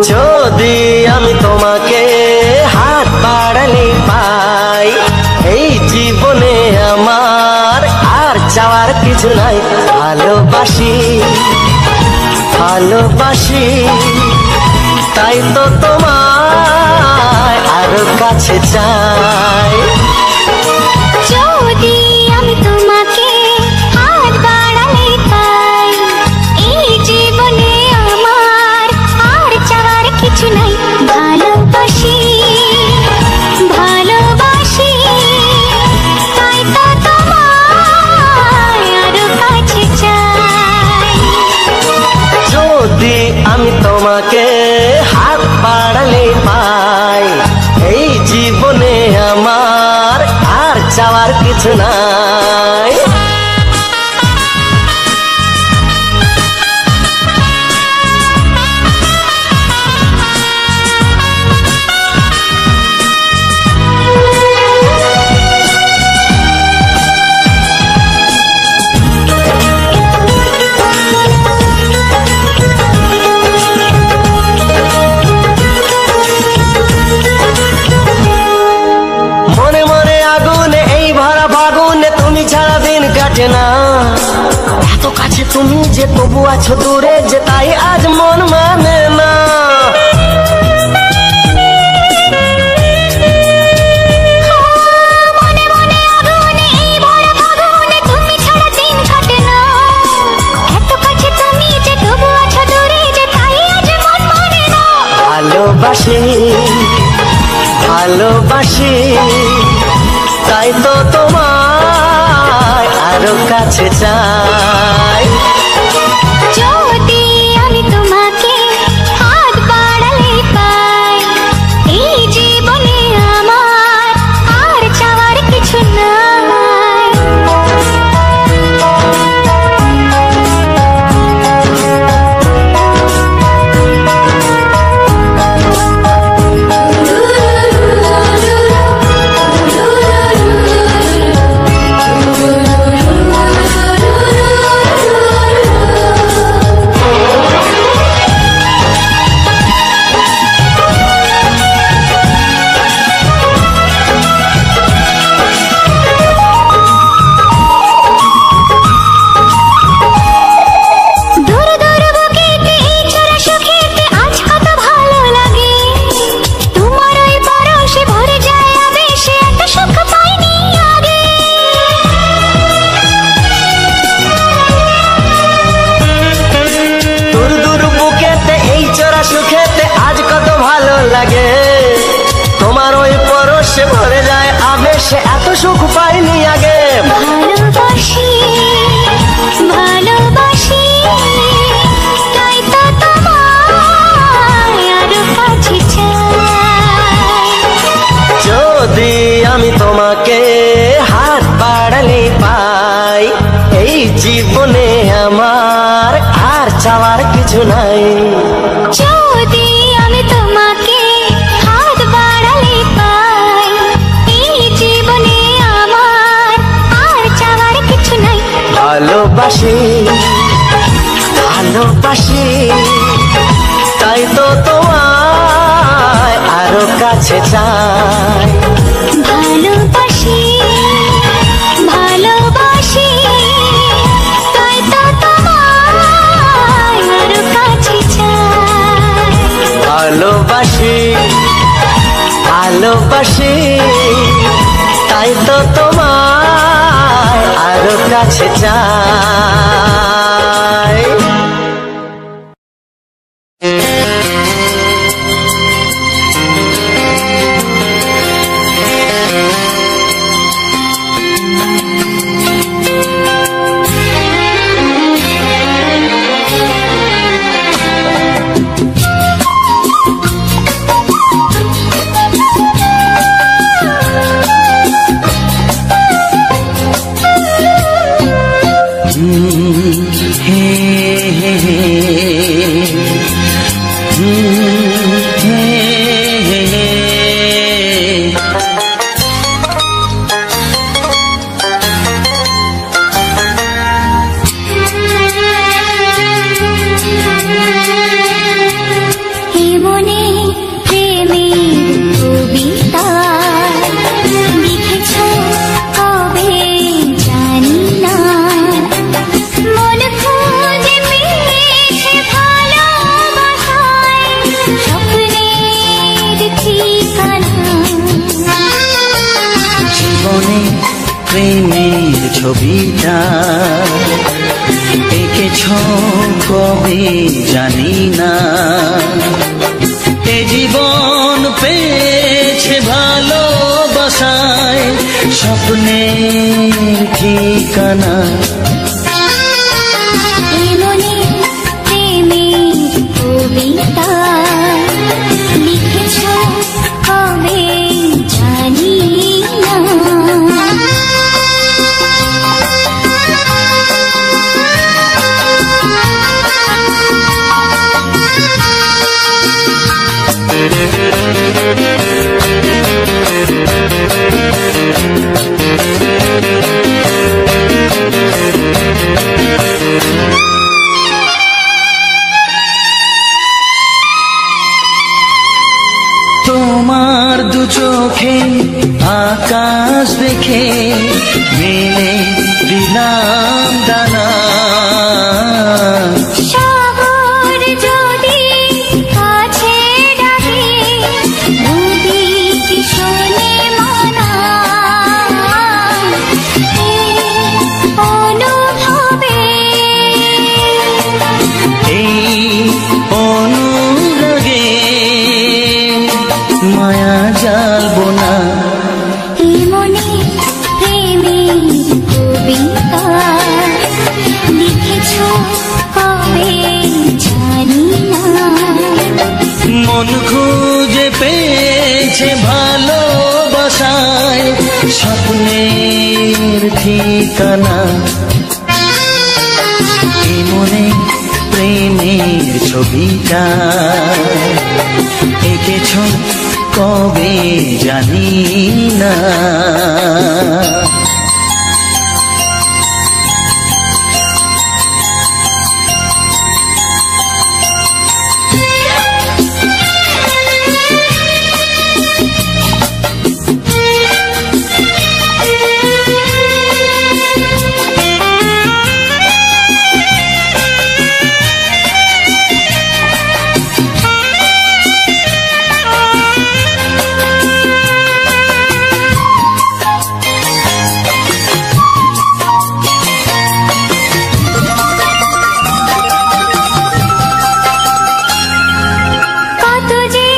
S4: যদি আমি তোমাকে হাত বাড়ালে পাই, এই জীবনে আমার আর চাওয়ার কিছু নাই। ভালোবাসি ভালোবাসি, তাই তো তোমায় আরো কাছে চাই।
S2: যদি আমি তোমাকে হাত বাড়ালে পাই, এই জীবনে আমার আর চাওয়ার কিছু নাই। ভালোবাসি ভালোবাসি, তাই তো তোমায় আরো কাছে চাই।
S4: যদি আমি তোমাকে হাত বাড়ালে পাই, এই জীবনে আমার আর চাওয়ার কিছু নাই। মনে মনে আগুনে এই ভরা ফাগুনে তুমি ছাড়া দিন কাটে না। এত কাছে তুমি যে তবু আছো দূরে, যে তাই আজ মন মানে না।
S2: মনে মনে আগুনে এই ভরা ফাগুনে তুমি ছাড়া দিন কাটে না। এত কাছে তুমি যে তবু আছো দূরে, যে তাই আজ মন মানে না।
S4: ভালোবাসি ভালোবাসি, তাই তো তোমায় আরো কাছে চাই।
S2: যদি আমি তোমাকে হাত বাড়ালে পাই, এই জীবনে আমার আর চাওয়ার কিছু নাই।
S4: সে এত সুখ পাইনি আগে।
S2: ভালোবাসি ভালোবাসি, তাই তো তোমায় আরো কাছে চাই।
S4: যদি আমি তোমাকে হাত বাড়ালে পাই, এই জীবনে আমার আর চাওয়ার কিছু নাই।
S2: যদি আমি তোমাকে
S4: ভালোবাসি ভালোবাসি তাই তো তোমায় আরো কাছে চাই
S2: ভালোবাসি ভালোবাসি তাই তো তোমায় আরো কাছে চাই
S4: ভালোবাসি ভালোবাসি তাই তো তোমায় আরো কাছে চাই
S3: প্রেমের ছবিটা এঁকেছ কবে জানি না এ জীবন পেয়েছে ভালোবাসায় স্বপ্নের ঠিকানা
S2: মনে প্রেমের কবিতা লিখেছ কবে জানি না
S3: তোমার দু চোখে আকাশ দেখে মেলে দিলাম দানা
S2: সাগর যদি কাছে ডাকে নদী শোনে মানা অনুভবে
S3: এই অনুরাগে মায়া জ্বালবো না
S2: মনে প্রেমের কবিতা লিখেছ কবে জানি না
S3: মন খুঁজে পেয়েছে ভালোবাসায় স্বপ্নের ঠিকানা এ মনে প্রেমের ছবিটা এঁকেছ কবে জানি না
S2: কত যে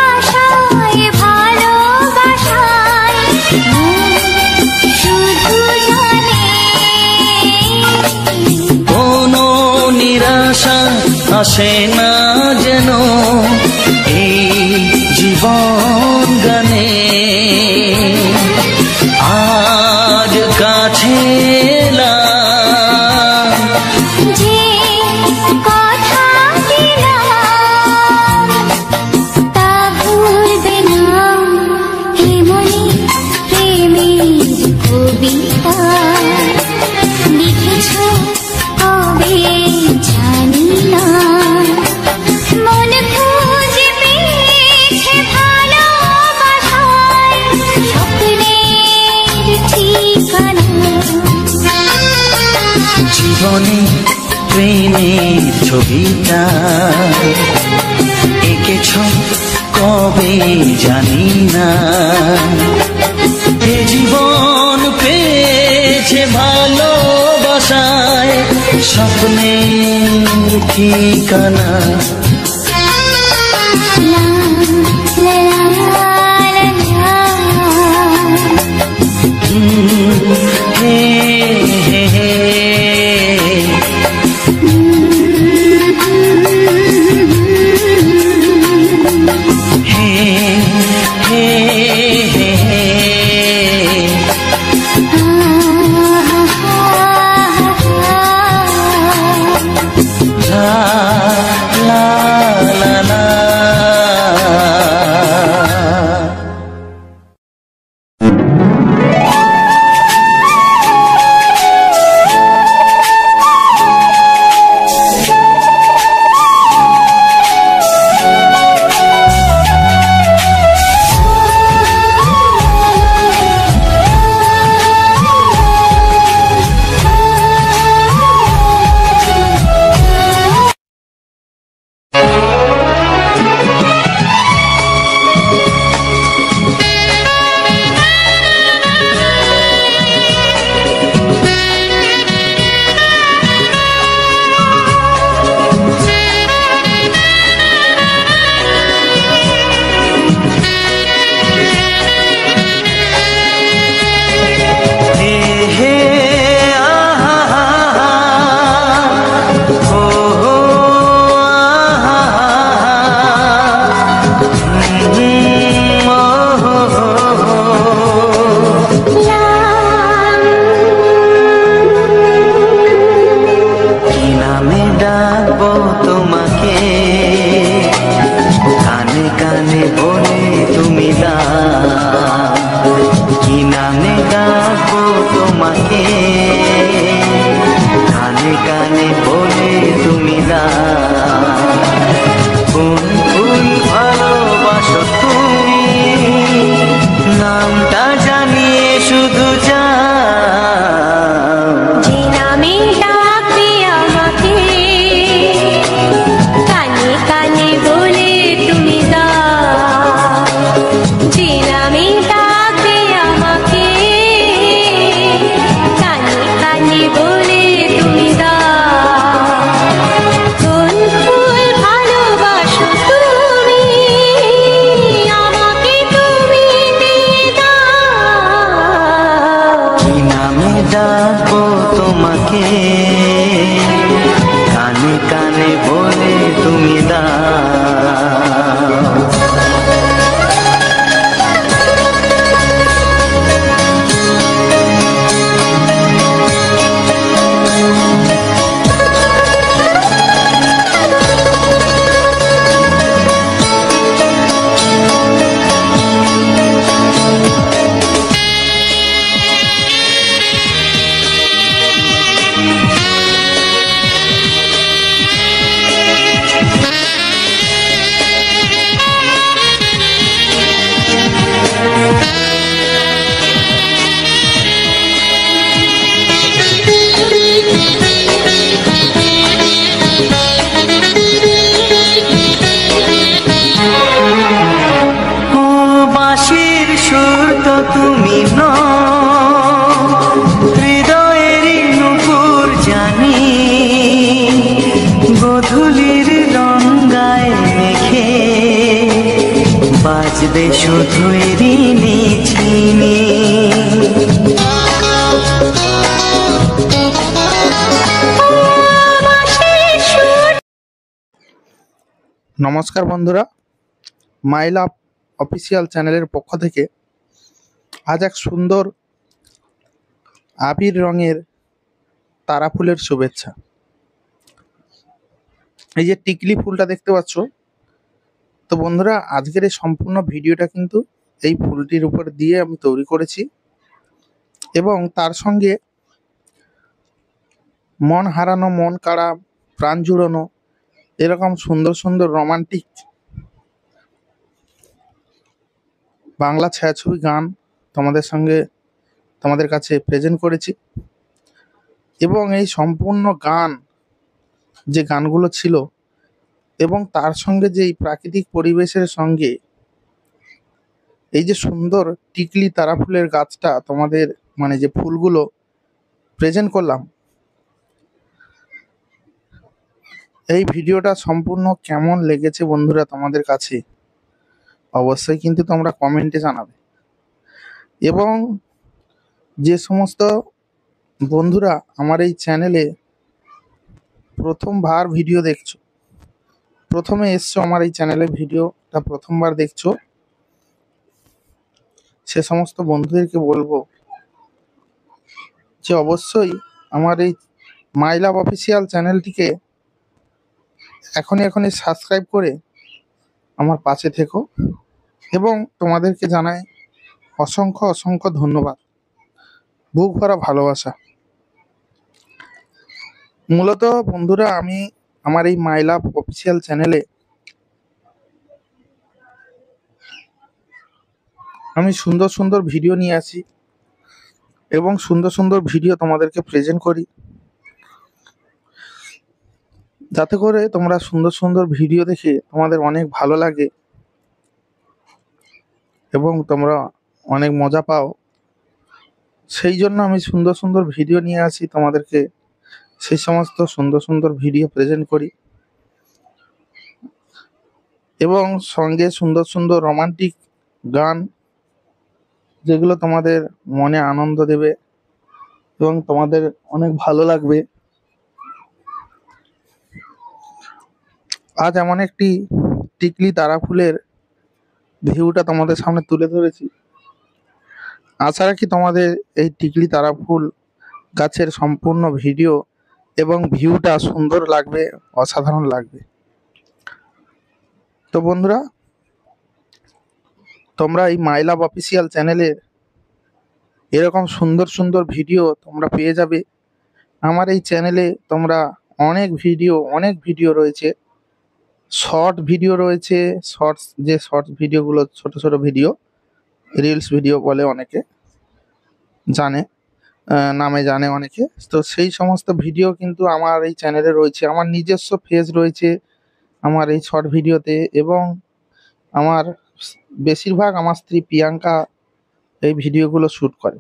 S2: আশায় ভালোবাসায় শুধু জানে
S3: কোনো নিরাশা আসে না যেন এই জীবন গানে আজ কাছে এলাম
S2: যে কথা দিলাম তা ভুলবে না হে মনে প্রেমের কবিতা লিখেছ
S3: ছবিটা এঁকেছ কবে জানি না, এ জীবন পেয়েছে ভালোবাসায় স্বপ্নের ঠিকানা। বাজবে শুধু ঋণী ঝিনি।
S7: নমস্কার বন্ধুরা, মাই লাভ অফিসিয়াল চ্যানেলের পক্ষ থেকে আজ এক সুন্দর আবির রঙের তারা ফুলের শুভেচ্ছা। এই যে টিকলি ফুলটা দেখতে পাচ্ছ, তো বন্ধুরা আজকের এই সম্পূর্ণ ভিডিওটা কিন্তু এই ফুলটির উপর দিয়ে আমি তৈরি করেছি এবং তার সঙ্গে মন হারানো, মন কাড়া, প্রাণ জুড়ানো এরকম সুন্দর সুন্দর রোমান্টিক বাংলা ছায়াছবি গান তোমাদের কাছে প্রেজেন্ট করেছি এবং এই সম্পূর্ণ গান যে গানগুলো ছিল এবং তার সঙ্গে যে এই প্রাকৃতিক পরিবেশের সঙ্গে এই যে সুন্দর টিকলি তারা ফুলের গাছটা তোমাদের মানে যে ফুলগুলো প্রেজেন্ট করলাম, এই ভিডিওটা সম্পূর্ণ কেমন লেগেছে বন্ধুরা তোমাদের কাছে অবশ্যই কিন্তু তোমরা কমেন্টে জানাবে। এবং যে সমস্ত বন্ধুরা আমার এই চ্যানেলে প্রথমবার ভিডিও দেখছো, প্রথমে এসছো আমার এই চ্যানেলে ভিডিওটা প্রথমবার দেখছো, সে সমস্ত বন্ধুদেরকে বলবো যে অবশ্যই আমার এই মাই লাভ অফিসিয়াল চ্যানেলটিকে এখনই সাবস্ক্রাইব করে আমার পাশে থেকো। এবং তোমাদেরকে জানাই অসংখ্য ধন্যবাদ, বুক ভরা ভালোবাসা। মূলত বন্ধুরা আমি আমার এই মাই লাভ অফিসিয়াল চ্যানেলে আমি সুন্দর ভিডিও নিয়ে আসি এবং সুন্দর ভিডিও তোমাদেরকে প্রেজেন্ট করি, যাতে করে তোমরা সুন্দর ভিডিও দেখে তোমাদের অনেক ভালো লাগে এবং তোমরা অনেক মজা পাও। সেই জন্য আমি সুন্দর ভিডিও নিয়ে আসি তোমাদেরকে, সেই সমস্ত সুন্দর ভিডিও প্রেজেন্ট করি এবং সঙ্গে সুন্দর রোমান্টিক গান, যেগুলো তোমাদের মনে আনন্দ দেবে এবং তোমাদের অনেক ভালো লাগবে। আজ এমন একটি টিকলি তারা ফুলের ভিউটা তোমাদের সামনে তুলে ধরেছি। আশা রাখি তোমাদের এই টিকলি তারা ফুল গাছের সম্পূর্ণ ভিডিও এবং ভিউটা সুন্দর লাগবে, অসাধারণ লাগবে। তো বন্ধুরা, তোমরা এই মাই লাভ অফিসিয়াল চ্যানেলের এরকম সুন্দর ভিডিও তোমরা পেয়ে যাবে। আমার এই চ্যানেলে তোমরা অনেক ভিডিও রয়েছে, শর্ট ভিডিও রয়েছে, শর্টস ভিডিওগুলো ছোট ভিডিও, রিলস ভিডিও বলে অনেকে নামে জানে অনেকে। তো সেই সমস্ত ভিডিও কিন্তু আমার এই চ্যানেলে রয়েছে। আমার নিজস্ব ফেজ রয়েছে আমার এই শর্ট ভিডিওতে এবং আমার বেশিরভাগ আমার স্ত্রী প্রিয়াঙ্কা এই ভিডিওগুলো শ্যুট করে।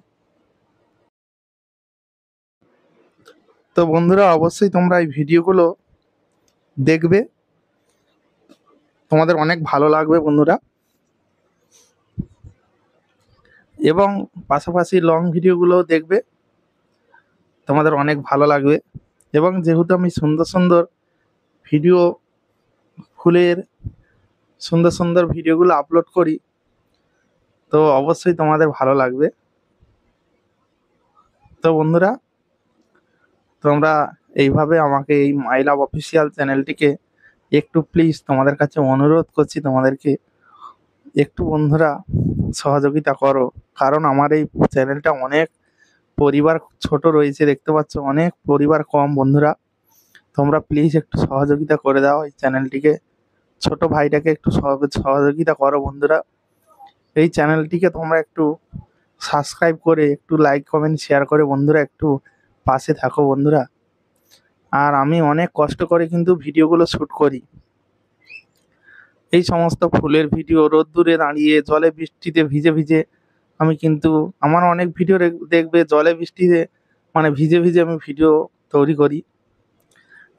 S7: তো বন্ধুরা অবশ্যই তোমরা এই ভিডিওগুলো দেখবে, তোমাদের অনেক ভালো লাগবে বন্ধুরা। এবং পাশাপাশি লং ভিডিওগুলো দেখবে, তোমাদের অনেক ভালো লাগবে। এবং যেহেতু আমি সুন্দর ভিডিও ফুলের সুন্দর ভিডিওগুলো আপলোড করি, তো অবশ্যই তোমাদের ভালো লাগবে। তো বন্ধুরা, তোমরা এইভাবে আমাকে এই মাই লাভ অফিসিয়াল চ্যানেলটিকে একটু প্লিজ তোমাদের কাছে অনুরোধ করছি, তোমাদেরকে একটু বন্ধুরা সহযোগিতা করো। কারণ আমার এই চ্যানেলটা অনেক পরিবার ছোট রয়েছে, দেখতে পাচ্ছ অনেক পরিবার কম। বন্ধুরা তোমরা প্লিজ একটু সহযোগিতা করে দাও, এই চ্যানেলটিকে, ছোট ভাইটাকে একটু সহযোগিতা করো বন্ধুরা। এই চ্যানেলটিকে তোমরা একটু সাবস্ক্রাইব করে একটু লাইক কমেন্ট শেয়ার করে বন্ধুরা একটু পাশে থাকো বন্ধুরা। আর আমি অনেক কষ্ট করে কিন্তু ভিডিওগুলো শ্যুট করি, এই সমস্ত ফুলের ভিডিও রোদ্দুরে দাঁড়িয়ে জলে বৃষ্টিতে ভিজে আমি কিন্তু আমার অনেক ভিডিও দেখবে জলে বৃষ্টিতে মানে ভিজে আমি ভিডিও তৈরি করি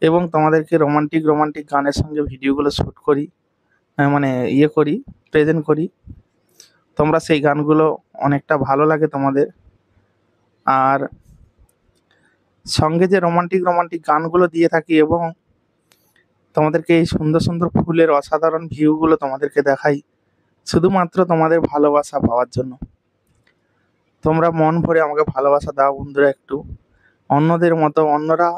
S7: এবং তোমাদেরকে রোমান্টিক গানের সঙ্গে ভিডিওগুলো শ্যুট করি, মানে করি, প্রেজেন্ট করি। তোমরা সেই গানগুলো অনেকটা ভালো লাগে তোমাদের। আর সঙ্গে যে রোমান্টিক গানগুলো দিয়ে থাকি এবং তোমাদেরকে এই সুন্দর ফুলের অসাধারণ ভিউগুলো তোমাদেরকে দেখাই শুধুমাত্র তোমাদের ভালোবাসা পাওয়ার জন্য। তোমরা মন ভরে আমাকে ভালোবাসা দাও বন্ধুরা একটু। অন্যদের মতো, অন্যরা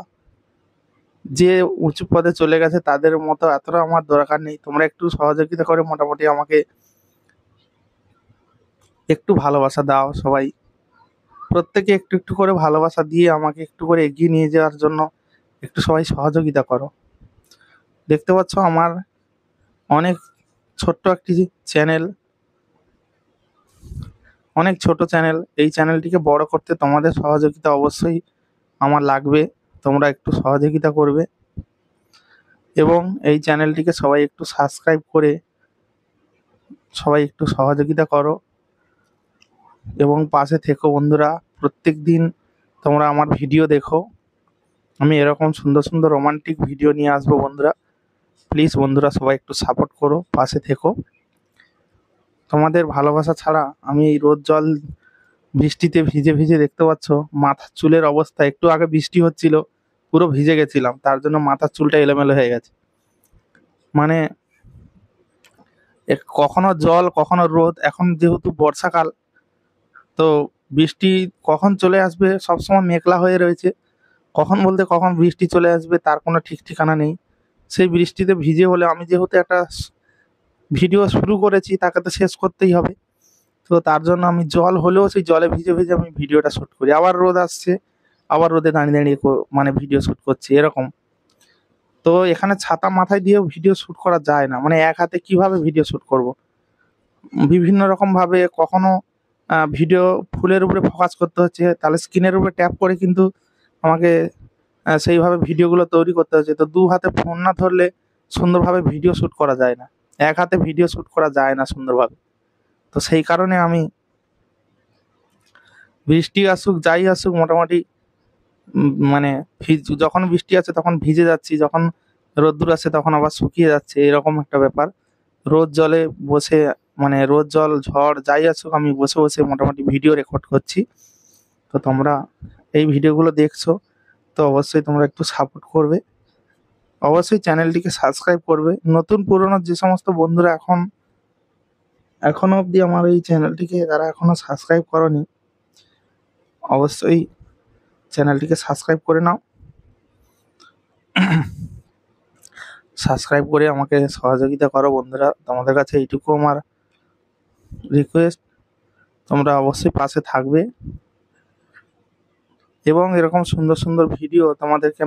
S7: যে উঁচু পদে চলে গেছে তাদের মতো এতটা আমার দরকার নেই। তোমরা একটু সহযোগিতা করে মোটামুটি আমাকে একটু ভালোবাসা দাও। সবাই প্রত্যেকে একটু করে ভালোবাসা দিয়ে আমাকে একটু করে এগিয়ে নিয়ে যাওয়ার জন্য একটু সবাই সহযোগিতা করো। দেখতে পাচ্ছ আমার অনেক ছোট্ট একটি চ্যানেল, অনেক ছোট চ্যানেল। এই চ্যানেলটিকে বড় করতে তোমাদের সহযোগিতা অবশ্যই আমার লাগবে, তোমরা একটু সহযোগিতা করবে। এবং এই চ্যানেলটিকে সবাই একটু সাবস্ক্রাইব করে সবাই একটু সহযোগিতা করো এবং পাশে থেকো বন্ধুরা। প্রত্যেক দিন তোমরা আমার ভিডিও দেখো, আমি এরকম সুন্দর সুন্দর রোমান্টিক ভিডিও নিয়ে আসবো বন্ধুরা। প্লিজ বন্ধুরা সবাই একটু সাপোর্ট করো, পাশে থেকো। তোমাদের ভালোবাসা ছাড়া আমি এই রোদ জল বৃষ্টিতে ভিজে ভিজে দেখতে পাচ্ছ মাথার চুলের অবস্থা, একটু আগে বৃষ্টি হচ্ছিল পুরো ভিজে গেছিলাম, তার জন্য মাথার চুলটা এলোমেলো হয়ে গেছে। মানে কখনো জল কখনো রোদ, এখন যেহেতু বর্ষাকাল তো বৃষ্টি কখন চলে আসবে সবসময় মেঘলা হয়ে রয়েছে, কখন বলতে কখন বৃষ্টি চলে আসবে তার কোনো ঠিক ঠিকানা নেই। সেই বৃষ্টিতে ভিজে হলে আমি যেহেতু একটা ভিডিও শুরু করেছি তাকে তো শেষ করতেই হবে, তো তার জন্য আমি জল হলেও সেই জলে ভিজে ভিজে আমি ভিডিওটা শ্যুট করি। আবার রোদ আসছে, আবার রোদে দাঁড়িয়ে দাঁড়িয়ে মানে ভিডিও শ্যুট করছি এরকম। তো এখানে ছাতা মাথায় দিয়েও ভিডিও শ্যুট করা যায় না, মানে এক হাতে কিভাবে ভিডিও শ্যুট করব। বিভিন্ন রকমভাবে কখনো ভিডিও ফুলের উপরে ফোকাস করতে হচ্ছে, তাহলে স্ক্রিনের উপরে ট্যাপ করে কিন্তু আমাকে সেইভাবে ভিডিওগুলো তৈরি করতে হচ্ছে। তো দু হাতে ফোন না ধরলে সুন্দরভাবে ভিডিও শ্যুট করা যায় না, এক হাতে ভিডিও শ্যুট করা যায় না সুন্দরভাবে। তো সেই কারণে আমি বৃষ্টি আসুক যাই আসুক মোটামুটি মানে যখন বৃষ্টি আছে তখন ভিজে যাচ্ছি, যখন রোদ্দুর আসে তখন আবার শুকিয়ে যাচ্ছে, এরকম একটা ব্যাপার। রোদ জলে বসে মানে রোদ জল ঝড় যাই আসুক আমি বসে বসে মোটামুটি ভিডিও রেকর্ড করছি। তো তোমরা এই ভিডিওগুলো দেখছো তো অবশ্যই তোমরা একটু সাপোর্ট করবে, অবশ্যই চ্যানেলটিকে সাবস্ক্রাইব করবে। নতুন পুরনো যে সমস্ত বন্ধুরা এখনো অবধি আমার এই চ্যানেলটিকে যারা এখনো সাবস্ক্রাইব করনি অবশ্যই চ্যানেলটিকে সাবস্ক্রাইব করে নাও, সাবস্ক্রাইব করে আমাকে সহযোগিতা করো বন্ধুরা। তোমাদের কাছে এইটুকু আমার রিকোয়েস্ট, তোমরা অবশ্যই পাশে থাকবে এবং এরকম সুন্দর সুন্দর ভিডিও তোমাদেরকে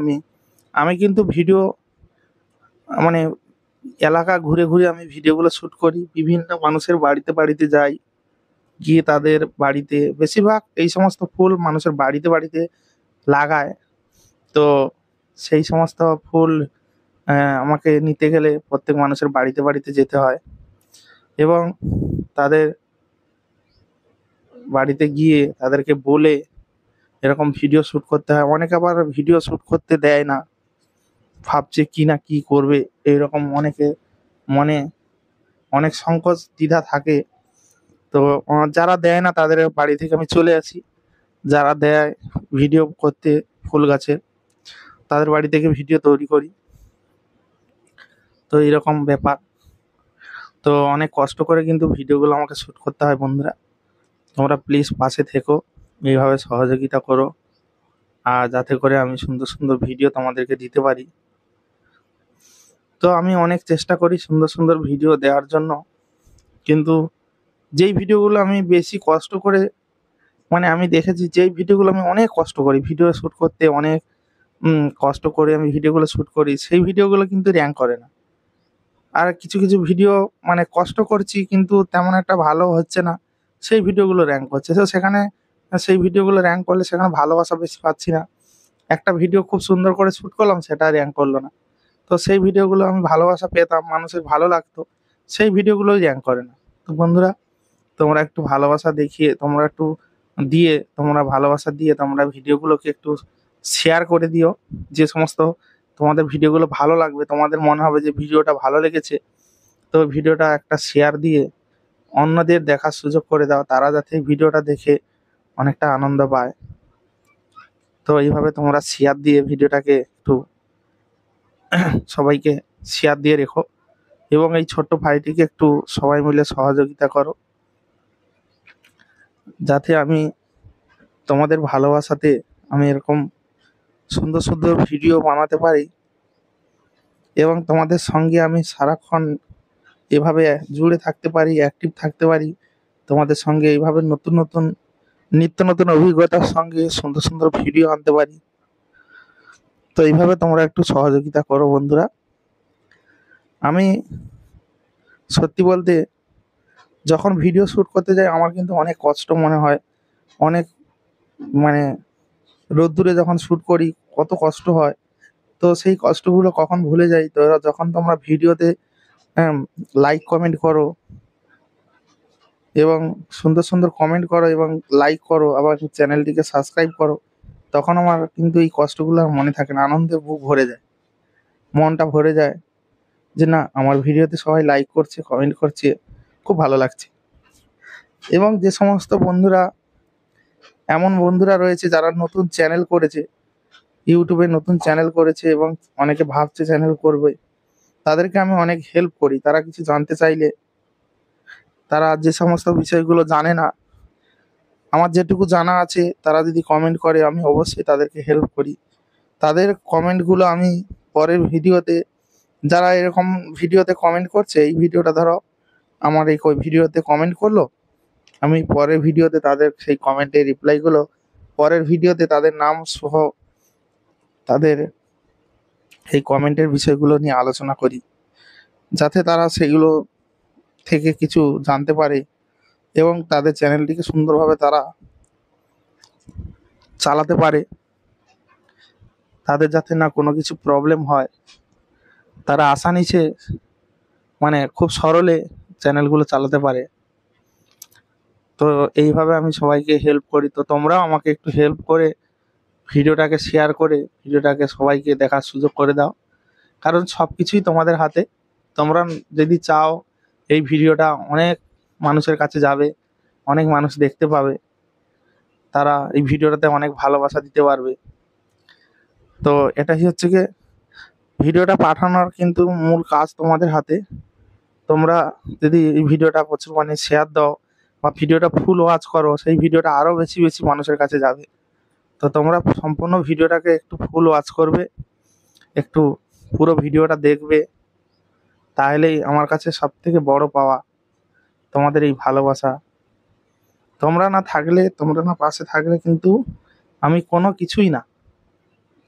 S7: আমি কিন্তু ভিডিও মানে এলাকা ঘুরে ঘুরে আমি ভিডিওগুলো শ্যুট করি, বিভিন্ন মানুষের বাড়িতে বাড়িতে যাই, গিয়ে তাদের বাড়িতে বেশিরভাগ এই সমস্ত ফুল মানুষের বাড়িতে বাড়িতে লাগায়। তো সেই সমস্ত ফুল আমাকে নিতে গেলে প্রত্যেক মানুষের বাড়িতে বাড়িতে যেতে হয় এবং তাদের বাড়িতে গিয়ে তাদেরকে বলে এরকম ভিডিও শ্যুট করতে হয়। অনেকে আবার ভিডিও শ্যুট করতে দেয় না, ভাবছে কি না কি করবে, এইরকম অনেকে মনে অনেক সংকোচ দ্বিধা থাকে। তো যারা দেয় না তাদের বাড়ি থেকে আমি চলে আসি, যারা দেয় ভিডিও করতে ফুল গাছের তাদের বাড়ি থেকে ভিডিও তৈরি করি। তো এরকম ব্যাপার, তো অনেক কষ্ট করে কিন্তু ভিডিওগুলো আমাকে শ্যুট করতে হয় বন্ধুরা। তোমরা প্লিজ পাশে থেকো, এইভাবে সহযোগিতা করো আর যাতে করে আমি সুন্দর সুন্দর ভিডিও তোমাদেরকে দিতে পারি। তো আমি অনেক চেষ্টা করি সুন্দর সুন্দর ভিডিও দেওয়ার জন্য, কিন্তু যেই ভিডিওগুলো আমি বেশি কষ্ট করে মানে আমি দেখেছি যেই ভিডিওগুলো আমি অনেক কষ্ট করি ভিডিও শ্যুট করতে, অনেক কষ্ট করে আমি ভিডিওগুলো শ্যুট করি, সেই ভিডিওগুলো কিন্তু র্যাঙ্ক করে না। আর কিছু কিছু ভিডিও মানে কষ্ট করছি কিন্তু তেমন একটা ভালো হচ্ছে না, সেই ভিডিওগুলো র্যাঙ্ক করছে। তো সেখানে সেই ভিডিওগুলো র্যাঙ্ক করলে সেখানে ভালোবাসা বেশি পাচ্ছি না। একটা ভিডিও খুব সুন্দর করে শ্যুট করলাম সেটা র্যাঙ্ক করলো না, তো সেই ভিডিওগুলো আমি ভালোবাসা পেতাম, মানুষের ভালো লাগতো, সেই ভিডিওগুলোই র্যাঙ্ক করে না। তো বন্ধুরা তোমরা একটু ভালোবাসা দেখিয়ে তোমরা ভালোবাসা দিয়ে তোমরা ভিডিওগুলোকে একটু শেয়ার করে দিও। যে সমস্ত তোমাদের ভিডিওগুলো ভালো লাগবে, তোমাদের মনে হবে যে ভিডিওটা ভালো লেগেছে, তো ভিডিওটা একটা শেয়ার দিয়ে অন্যদের দেখার সুযোগ করে দাও, তারা যাতে ভিডিওটা দেখে অনেকটা আনন্দ পায়। তো এইভাবে তোমরা শেয়ার দিয়ে ভিডিওটাকে একটু সবাইকে শেয়ার দিয়ে রেখো এবং এই ছোট্ট ভাইটিকে একটু সবাই মিলে সহযোগিতা করো, যাতে আমি তোমাদের ভালোবাসাতে আমি এরকম সুন্দর সুন্দর ভিডিও বানাতে পারি এবং তোমাদের সঙ্গে আমি সারাক্ষণ এভাবে জুড়ে থাকতে পারি, অ্যাক্টিভ থাকতে পারি তোমাদের সঙ্গে, এইভাবে নতুন নতুন নিত্য নতুন অভিজ্ঞতার সঙ্গে সুন্দর সুন্দর ভিডিও আনতে পারি। তো এইভাবে তোমরা একটু সহযোগিতা করো বন্ধুরা। আমি সত্যি বলতে যখন ভিডিও শ্যুট করতে যাই আমার কিন্তু অনেক কষ্ট মনে হয়, অনেক মানে রোদ্দুরে যখন শ্যুট করি কত কষ্ট হয়, তো সেই কষ্টগুলো কখন ভুলে যাই, তো যখন তোমরা ভিডিওতে লাইক কমেন্ট করো এবং সুন্দর সুন্দর কমেন্ট করো এবং লাইক করো, আবার চ্যানেলটিকে সাবস্ক্রাইব করো, তখন আমার কিন্তু এই কষ্টগুলো আর মনে থাকে না, আনন্দে বুক ভরে যায়, মনটা ভরে যায় যে না আমার ভিডিওতে সবাই লাইক করছে, কমেন্ট করছে, খুব ভালো লাগছে। এবং যে সমস্ত বন্ধুরা, এমন বন্ধুরা রয়েছে যারা নতুন চ্যানেল করেছে, ইউটিউবে নতুন চ্যানেল করেছে এবং অনেকে ভাবছে চ্যানেল করবে, তাদেরকে আমি অনেক হেল্প করি। তারা কিছু জানতে চাইলে, তারা যে সমস্ত বিষয়গুলো জানে না, আমার যেটুকু জানা আছে তারা যদি কমেন্ট করে আমি অবশ্যই তাদেরকে হেল্প করি। তাদের কমেন্টগুলো আমি পরের ভিডিওতে, যারা এরকম ভিডিওতে কমেন্ট করছে, এই ভিডিওটা ধরো আমার এই ভিডিওতে কমেন্ট করলো, আমি পরের ভিডিওতে তাদের সেই কমেন্টের রিপ্লাইগুলো পরের ভিডিওতে তাদের নাম সহ তাদের এই কমেন্টের বিষয়গুলো নিয়ে আলোচনা করি, যাতে তারা সেগুলো থেকে কিছু জানতে পারে এবং তাদের চ্যানেলটিকে সুন্দরভাবে তারা চালাতে পারে। তাদের যাতে না কোনো কিছু প্রবলেম হয়, তারা আসানিসে মানে খুব সরলে চ্যানেলগুলো চালাতে পারে। তো এইভাবে আমি সবাইকে হেল্প করি। তো তোমরাও আমাকে একটু হেল্প করে ভিডিওটাকে শেয়ার করে ভিডিওটাকে সবাইকে দেখার সুযোগ করে দাও, কারণ সব কিছুই তোমাদের হাতে। তোমরা যদি চাও এই ভিডিওটা অনেক মানুষের কাছে যাবে, অনেক মানুষ দেখতে পাবে, তারা এই ভিডিওটাতে অনেক ভালোবাসা দিতে পারবে। তো এটাই হচ্ছে গিয়ে ভিডিওটা পাঠানোর কিন্তু মূল কাজ তোমাদের হাতে। তোমরা যদি এই ভিডিওটা প্রচুর মানে শেয়ার দাও বা ভিডিওটা ফুল ওয়াচ করো, সেই ভিডিওটা আরও বেশি বেশি মানুষের কাছে যাবে। তো তোমরা সম্পূর্ণ ভিডিওটাকে একটু ফুল ওয়াচ করবে, একটু পুরো ভিডিওটা দেখবে, তাহলেই আমার কাছে সব থেকে বড় পাওয়া তোমাদের এই ভালোবাসা। তোমরা না থাকলে, তোমরা না পাশে থাকলে কিন্তু আমি কোনো কিছুই না।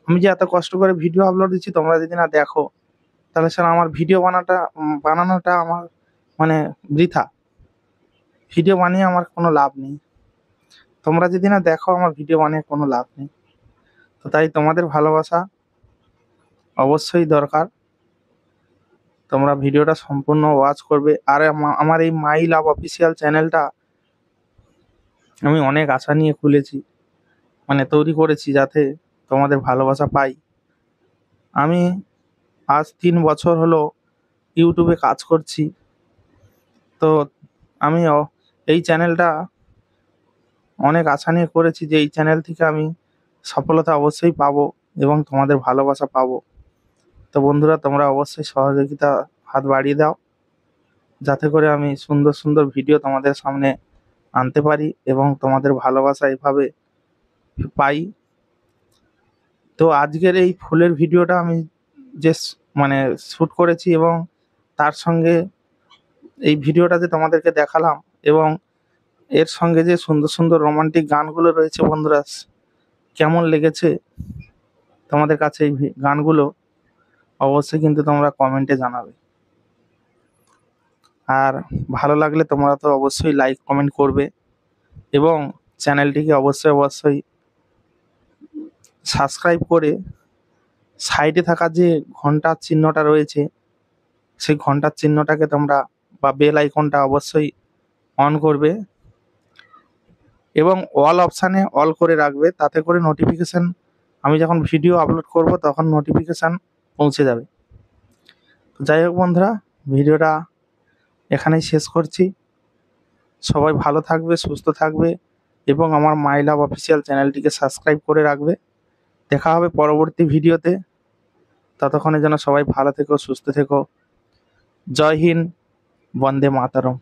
S7: আমি যে এত কষ্ট করে ভিডিও আপলোড দিচ্ছি, তোমরা যদি না দেখো, তাহলে স্যার আমার ভিডিও বানানোটা আমার মানে বৃথা। ভিডিও বানিয়ে আমার কোনো লাভ নেই। তোমরা যদি না দেখো, আমার ভিডিও বানিয়ে কোনো লাভ নেই। তো তাই তোমাদের ভালোবাসা অবশ্যই দরকার। তোমরা ভিডিওটা সম্পূর্ণ ওয়াচ করবে। আর আমার এই মাই লাভ অফিসিয়াল চ্যানেলটা আমি অনেক আশা নিয়ে খুলেছি, মানে তৈরি করেছি যাতে তোমাদের ভালোবাসা পাই। আমি আজ 3 বছর হলো ইউটিউবে কাজ করছি। তো আমি এই চ্যানেলটা অনেক আশা নিয়ে করেছি যে এই চ্যানেল থেকে আমি সফলতা অবশ্যই পাবো এবং তোমাদের ভালোবাসা পাবো। তো বন্ধুরা, তোমরা অবশ্যই সহযোগিতা হাত বাড়িয়ে দাও, যাতে করে আমি সুন্দর সুন্দর ভিডিও তোমাদের সামনে আনতে পারি এবং তোমাদের ভালোবাসা এভাবে পাই। তো আজকের এই ফুলের ভিডিওটা আমি যে মানে শ্যুট করেছি এবং তার সঙ্গে এই ভিডিওটাতে তোমাদেরকে দেখালাম, এবং এর সঙ্গে যে সুন্দর সুন্দর রোমান্টিক গানগুলো রয়েছে, বন্ধুরা কেমন লেগেছে তোমাদের কাছে এই গানগুলো অবশ্যই কিন্তু তোমরা কমেন্টে জানাবে। আর ভালো লাগলে তোমরা তো অবশ্যই লাইক কমেন্ট করবে এবং চ্যানেলটিকে অবশ্যই অবশ্যই সাবস্ক্রাইব করে সাইডে থাকা যে ঘন্টার চিহ্নটা রয়েছে, সেই ঘন্টার চিহ্নটাকে তোমরা বা বেল আইকনটা অবশ্যই অন করবে এবং অল অপশানে অল করে রাখবে, তাতে করে নোটিফিকেশান, আমি যখন ভিডিও আপলোড করব তখন নোটিফিকেশান পৌঁছে যাবে। যাই হোক বন্ধুরা, ভিডিওটা এখানেই শেষ করছি। সবাই ভালো থাকবে, সুস্থ থাকবে এবং আমার মাই লাভ অফিসিয়াল চ্যানেলটিকে সাবস্ক্রাইব করে রাখবে। দেখা হবে পরবর্তী ভিডিওতে। ততক্ষণের জন্য সবাই ভালো থেকো, সুস্থ থেকো। জয় হিন্দ, বন্দে মাতরম।